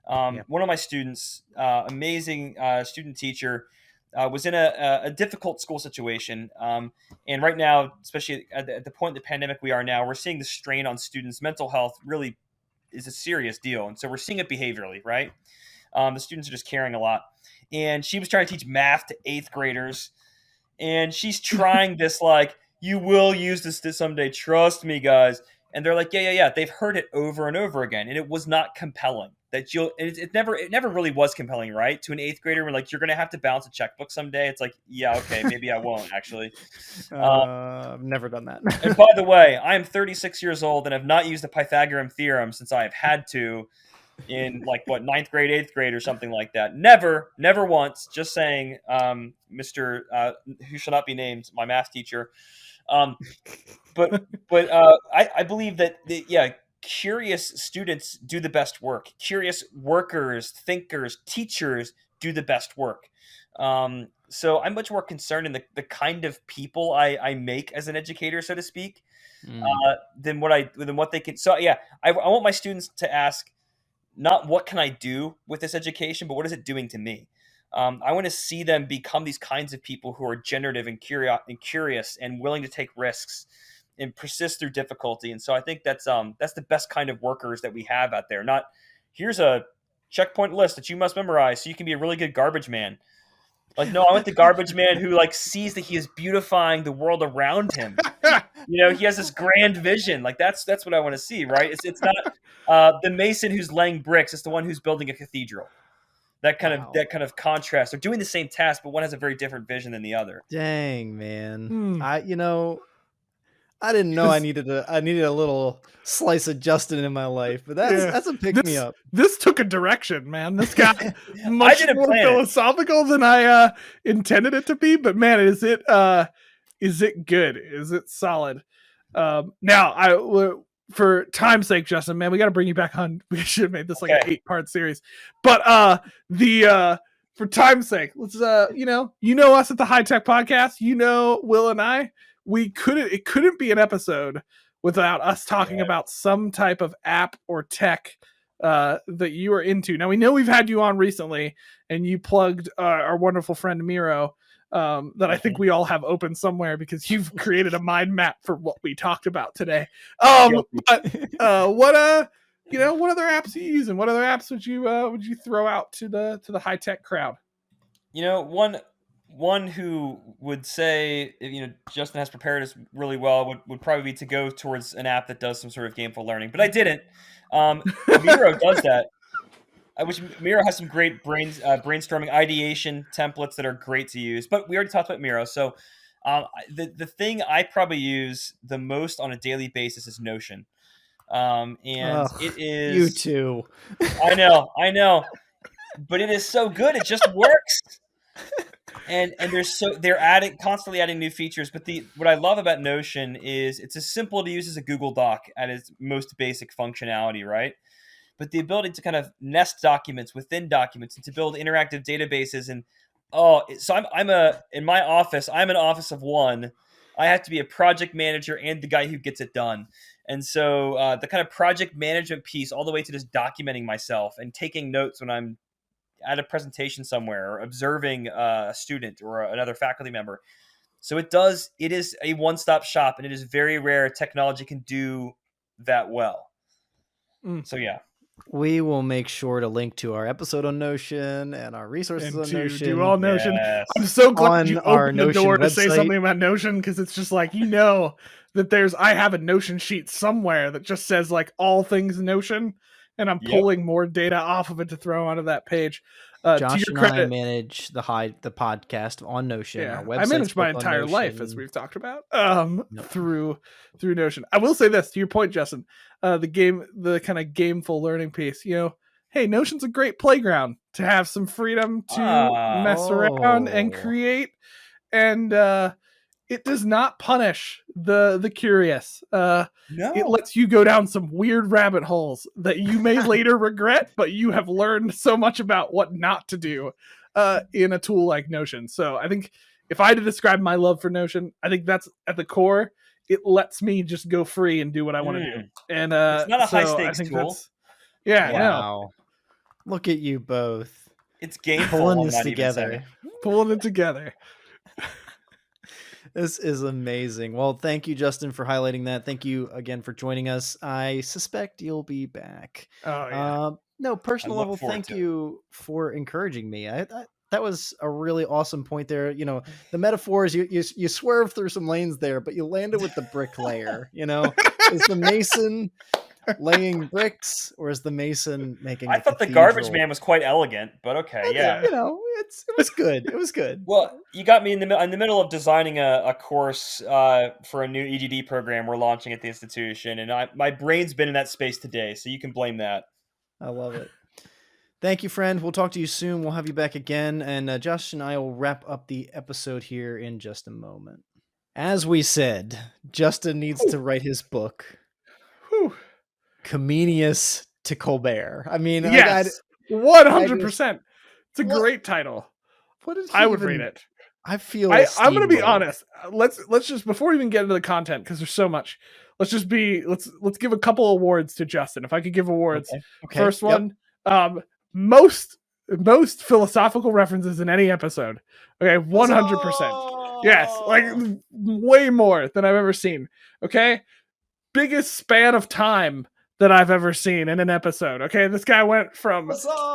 One of my students, amazing student teacher, was in a difficult school situation. And right now, especially at the point in the pandemic we are now, we're seeing the strain on students' mental health really is a serious deal. And so we're seeing it behaviorally, right? The students are just caring a lot. And she was trying to teach math to 8th graders. And she's trying this, like, you will use this someday. Trust me, guys. And they're like, yeah. They've heard it over and over again. And it was not compelling. It never really was compelling, right? To an 8th grader, we're like, you're going to have to balance a checkbook someday. It's like, yeah, okay, maybe I won't actually. I've never done that. And by the way, I am 36 years old and have not used the Pythagorean theorem since I have had to in 9th grade, 8th grade or something like that. Never once. Just saying, Mr. Who shall not be named, my math teacher. But I believe that curious students do the best work. Curious workers, thinkers, teachers do the best work. So I'm much more concerned in the kind of people I make as an educator, so to speak, than what they can. So I want my students to ask, not what can I do with this education, but what is it doing to me? I want to see them become these kinds of people who are generative and curious and willing to take risks and persist through difficulty. And so I think that's the best kind of workers that we have out there. Not, here's a checkpoint list that you must memorize so you can be a really good garbage man. Like, no, I want the garbage man who sees that he is beautifying the world around him. He has this grand vision. Like, that's what I want to see, right? It's not the mason who's laying bricks. It's the one who's building a cathedral. That kind of contrast. They're doing the same task, but one has a very different vision than the other. Dang, man. I didn't know I needed a little slice of Justin in my life, but that's a pick me up. This took a direction, man. This got much more philosophical than I intended it to be. But man, is it good? Is it solid? Now, for time's sake, Justin, man, we got to bring you back on. We should have made this like an 8-part series. But for time's sake, let's you know us at the High Tech Podcast. Will and I. It couldn't be an episode without us talking about some type of app or tech that you are into. Now, we know we've had you on recently, and you plugged our wonderful friend Miro, that I think we all have open somewhere because you've created a mind map for what we talked about today. But what other apps are you using? What other apps would you throw out to the high tech crowd? One who would say, Justin has prepared us really well would probably be to go towards an app that does some sort of gameful learning, but I didn't. Miro does that. Which Miro has some great brainstorming ideation templates that are great to use, but we already talked about Miro. So the thing I probably use the most on a daily basis is Notion. It is, you too. I know, but it is so good. It just works. And they're constantly adding new features. But what I love about Notion is it's as simple to use as a Google Doc at its most basic functionality, right? But the ability to kind of nest documents within documents and to build interactive databases and Oh, so I'm in my office. I'm an office of one. I have to be a project manager and the guy who gets it done. And so the kind of project management piece, all the way to just documenting myself and taking notes when I'm at a presentation somewhere or observing a student or another faculty member. So it is a one-stop shop, and it is very rare technology can do that well. So yeah. We will make sure to link to our episode on Notion and our resources And on to Notion. do all Notion. Yes. I'm so glad On you our opened the door Notion to say website. something about Notion, because it's just like, that I have a Notion sheet somewhere that just says like all things Notion, and I'm Yep. pulling more data off of it to throw onto that page. Josh to your and I credit, manage the podcast on Notion. yeah, Our website's I manage my built on entire life, as Notion. we've talked about, Yep. through Notion. I will say this to your point, Justin, the kind of gameful learning piece, hey, Notion's a great playground to have some freedom to mess around and create, and it does not punish the curious. No. It lets you go down some weird rabbit holes that you may later regret, but you have learned so much about what not to do in a tool like Notion. So I think if I had to describe my love for Notion, I think that's at the core. It lets me just go free and do what I want to do. And it's not a high so stakes I think tool. Yeah, wow. No. Look at you both. It's gameful. Pulling this together. Pulling it together. This is amazing. Well, thank you, Justin, for highlighting that. Thank you again for joining us. I suspect you'll be back. Oh, yeah. No, personal level, thank you for encouraging me. That was a really awesome point there. The metaphors, you swerve through some lanes there, but you landed with the bricklayer. Is the mason laying bricks, or is the mason making? I thought the garbage man was quite elegant, but okay, yeah. It was good. It was good. Well, you got me in the middle of designing a course for a new EDD program we're launching at the institution, and my brain's been in that space today, so you can blame that. I love it. Thank you, friend. We'll talk to you soon. We'll have you back again, and Josh and I will wrap up the episode here in just a moment. As we said, Justin needs to write his book. Whew. Comenius to Colbert. I mean, yes, 100%. It's a great title. What did I would read it. I feel I'm going to be honest. Let's just, before we even get into the content, because there's so much. Let's give a couple awards to Justin. If I could give awards, okay. First one, most philosophical references in any episode. Okay, 100%. Yes, like way more than I've ever seen. Okay, biggest span of time that I've ever seen in an episode. Okay, this guy went from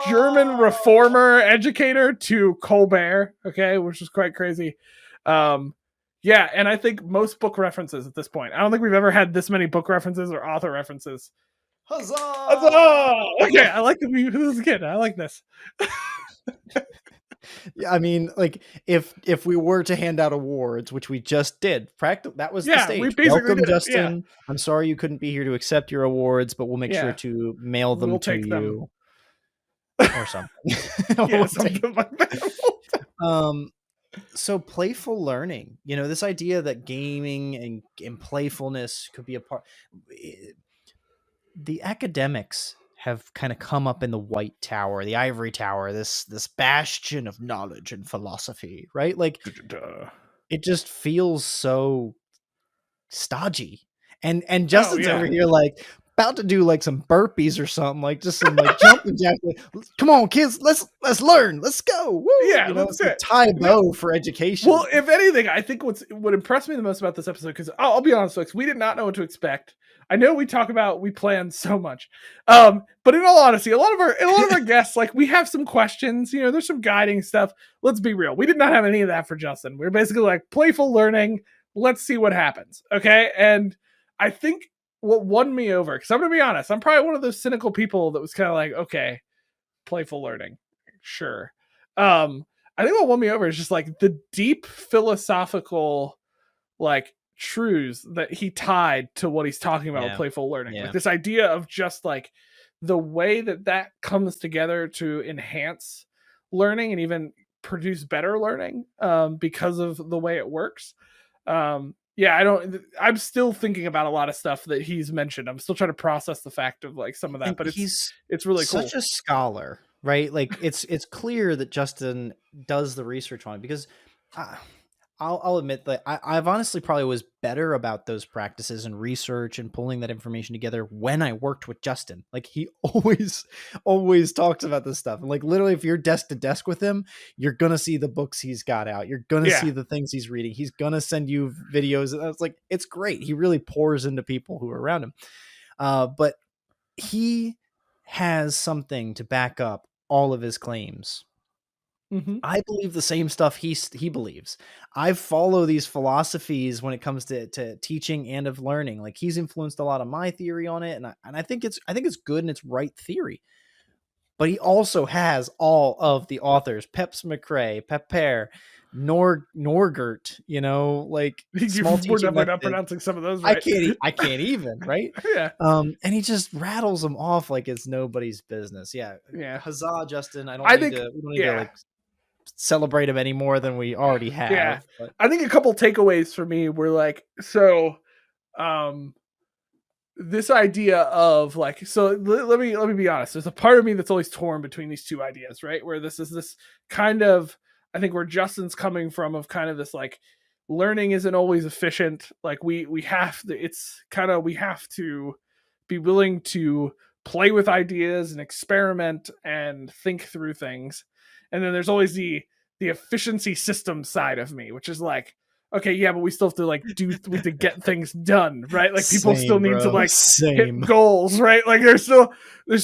German reformer educator to Colbert. Okay, which is quite crazy. Yeah, and I think most book references at this point. I don't think we've ever had this many book references or author references. Huzzah! Huzzah! Okay, I like the view. This is good. I like this. Yeah, I mean, like if we were to hand out awards, which we just did, that was the stage. We basically Welcome, did. Justin. Yeah. I'm sorry you couldn't be here to accept your awards, but we'll make sure to mail them to you or something. Yeah, something like that. So playful learning, this idea that gaming and playfulness could be a part. The academics have kind of come up in the white tower, the ivory tower, this bastion of knowledge and philosophy, right? Like it just feels so stodgy. And Justin's over here like about to do like some burpees or something, like just some like jumping jacks. Come on, kids, let's learn. Let's go. Woo! Yeah, it's a tie bow for education. Well, if anything, I think what impressed me the most about this episode, because I'll be honest, folks, we did not know what to expect. I know we plan so much, but in all honesty, a lot of our guests, like, we have some questions. There's some guiding stuff. Let's be real, we did not have any of that for Justin. We're basically like playful learning. Let's see what happens, okay? And I think what won me over, because I'm gonna be honest, I'm probably one of those cynical people that was kind of like, okay, playful learning, sure. I think what won me over is just like the deep philosophical, like, truths that he tied to what he's talking about with playful learning. Like this idea of just like the way that comes together to enhance learning and even produce better learning because of the way it works. I'm still thinking about a lot of stuff that he's mentioned. I'm still trying to process the fact of like some of that, but it's really cool. Such a scholar. right? Like it's clear that Justin does the research on it, because I'll admit that I've honestly probably was better about those practices and research and pulling that information together when I worked with Justin. Like he always talks about this stuff. And like literally, if you're desk to desk with him, you're gonna see the books he's got out. You're gonna see the things he's reading. He's gonna send you videos. And it's like, it's great. He really pours into people who are around him. But he has something to back up all of his claims. I believe the same stuff he believes. I follow these philosophies when it comes to teaching and of learning. Like he's influenced a lot of my theory on it, and I think it's good and it's right theory. But he also has all of the authors: Peps McRae, Pepper, Norgert. You know, like we're definitely not pronouncing some of those right. I can't even, right? Yeah. And he just rattles them off like it's nobody's business. Yeah. Huzzah, Justin! We don't need to like celebrate him any more than we already have. Yeah. But I think a couple takeaways for me were like, this idea of like, so let me be honest. There's a part of me that's always torn between these two ideas, right? Where this is this kind of, I think where Justin's coming from of kind of this like learning isn't always efficient. Like we have to be willing to play with ideas and experiment and think through things. And then there's always the efficiency system side of me, which is like, okay, yeah, but we still have to like we have to get things done, right? Like people still need to like hit goals, right? Like there's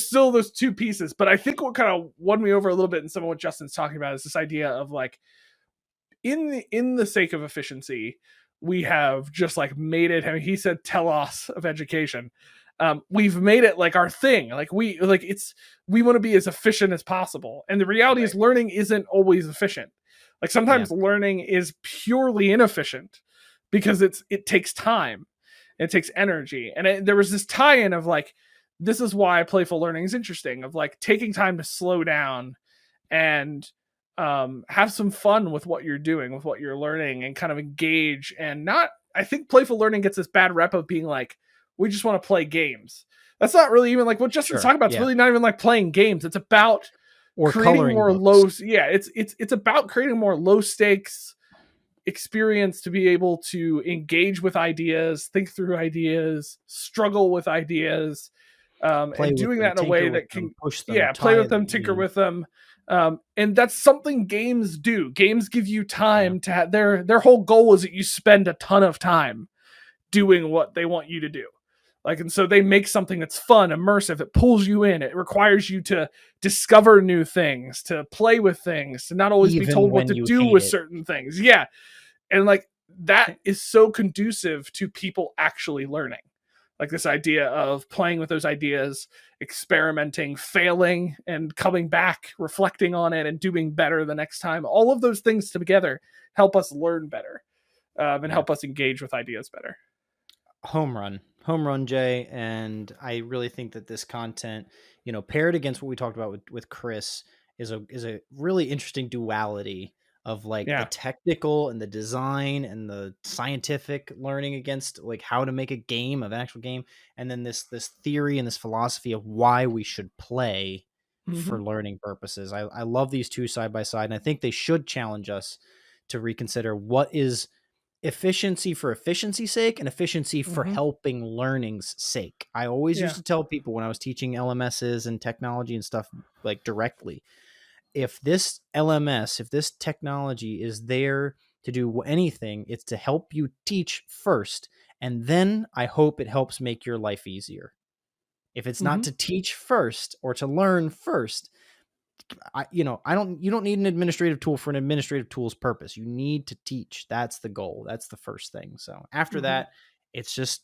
still those two pieces. But I think what kind of won me over a little bit in some of what Justin's talking about is this idea of like, in the sake of efficiency, we have just like made it. I mean, he said telos of education. We've made it like our thing. Like we want to be as efficient as possible. And the reality is learning isn't always efficient. Like sometimes learning is purely inefficient because it takes time. It takes energy. And there was this tie-in of like, this is why playful learning is interesting, of like taking time to slow down and have some fun with what you're doing, with what you're learning, and kind of engage. And not, I think playful learning gets this bad rep of being like, we just want to play games. That's not really even like what Justin's talking about. It's really not even like playing games. It's about creating more low. Yeah, it's about creating more low stakes experience to be able to engage with ideas, think through ideas, struggle with ideas, and doing that in a way that can push them, play with them, tinker with them. And that's something games do. Games give you time to have their whole goal is that you spend a ton of time doing what they want you to do. Like, and so they make something that's fun, immersive. It pulls you in. It requires you to discover new things, to play with things, to not always be told what to do with certain things. Yeah. And like, that is so conducive to people actually learning. Like this idea of playing with those ideas, experimenting, failing, and coming back, reflecting on it, and doing better the next time. All of those things together help us learn better, and help us engage with ideas better. Home run, Jay. And I really think that this content, paired against what we talked about with Chris, is a really interesting duality of like the technical and the design and the scientific learning against like how to make a game of an actual game. And then this theory and this philosophy of why we should play for learning purposes. I love these two side by side. And I think they should challenge us to reconsider what is efficiency for efficiency's sake and efficiency for helping learning's sake. I always used to tell people when I was teaching LMSs and technology and stuff like directly, if this LMS, if this technology is there to do anything, it's to help you teach first. And then I hope it helps make your life easier. If it's not to teach first or to learn first, you don't need an administrative tool for an administrative tool's purpose. You need to teach. That's the goal. That's the first thing. So after that, it's just,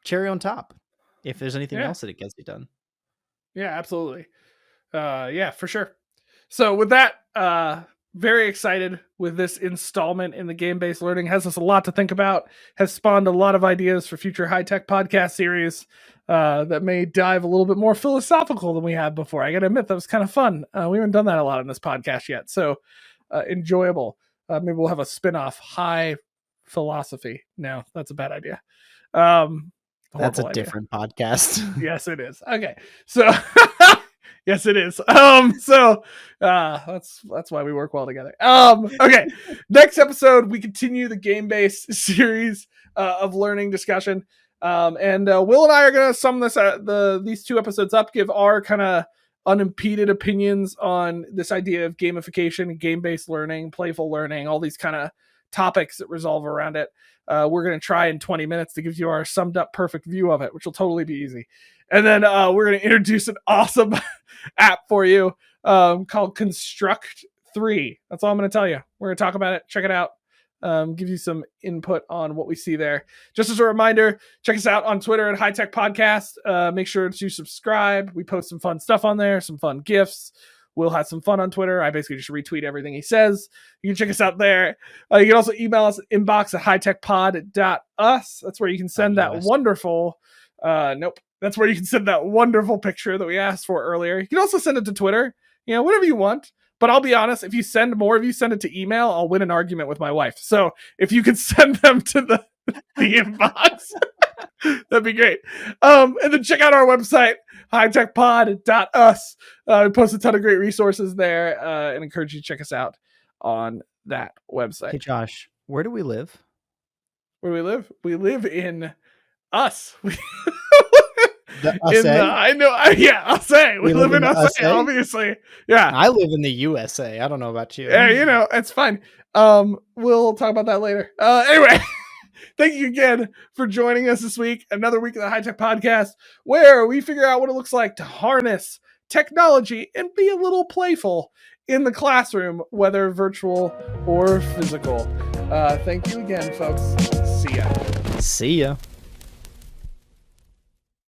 cherry on top. If there's anything else that it gets you done. Yeah, absolutely. For sure. So with that, very excited with this installment in the game-based learning. Has us a lot to think about, has spawned a lot of ideas for future high-tech podcast series that may dive a little bit more philosophical than we had before. I gotta admit, that was kind of fun. We haven't done that a lot in this podcast yet. So enjoyable. Maybe we'll have a spin-off high philosophy. No, that's a bad idea. That's a different podcast. Yes, it is. Okay. So Yes, it is. So that's why we work well together. Okay. Next episode, we continue the game-based series of learning discussion. And Will and I are gonna sum these 2 episodes up, give our kind of unimpeded opinions on this idea of gamification, game-based learning, playful learning, all these kind of topics that resolve around it. We're going to try in 20 minutes to give you our summed up perfect view of it, which will totally be easy. And then we're going to introduce an awesome app for you called Construct 3. That's all I'm going to tell you. We're going to talk about it. Check it out. Give you some input on what we see there. Just as a reminder, check us out on Twitter at High Tech Podcast. Make sure to subscribe. We post some fun stuff on there, some fun GIFs. We'll have some fun on Twitter. I basically just retweet everything he says. You can check us out there. You can also email us at inbox@hightechpod.us. That's where you can send that wonderful that's where you can send that wonderful picture that we asked for earlier. You can also send it to Twitter, whatever you want. But I'll be honest, if you send it to email, I'll win an argument with my wife. So if you could send them to the inbox, that'd be great. And then check out our website, hightechpod.us. We post a ton of great resources there and encourage you to check us out on that website. Hey, Josh, where do we live? Where do we live? We live in us. I know. I'll say we live in USA, obviously. Yeah, I live in the USA. I don't know about you. Yeah, it's fine. We'll talk about that later. Anyway, thank you again for joining us this week. Another week of the High Tech Podcast, where we figure out what it looks like to harness technology and be a little playful in the classroom, whether virtual or physical. Thank you again, folks. See ya. See ya.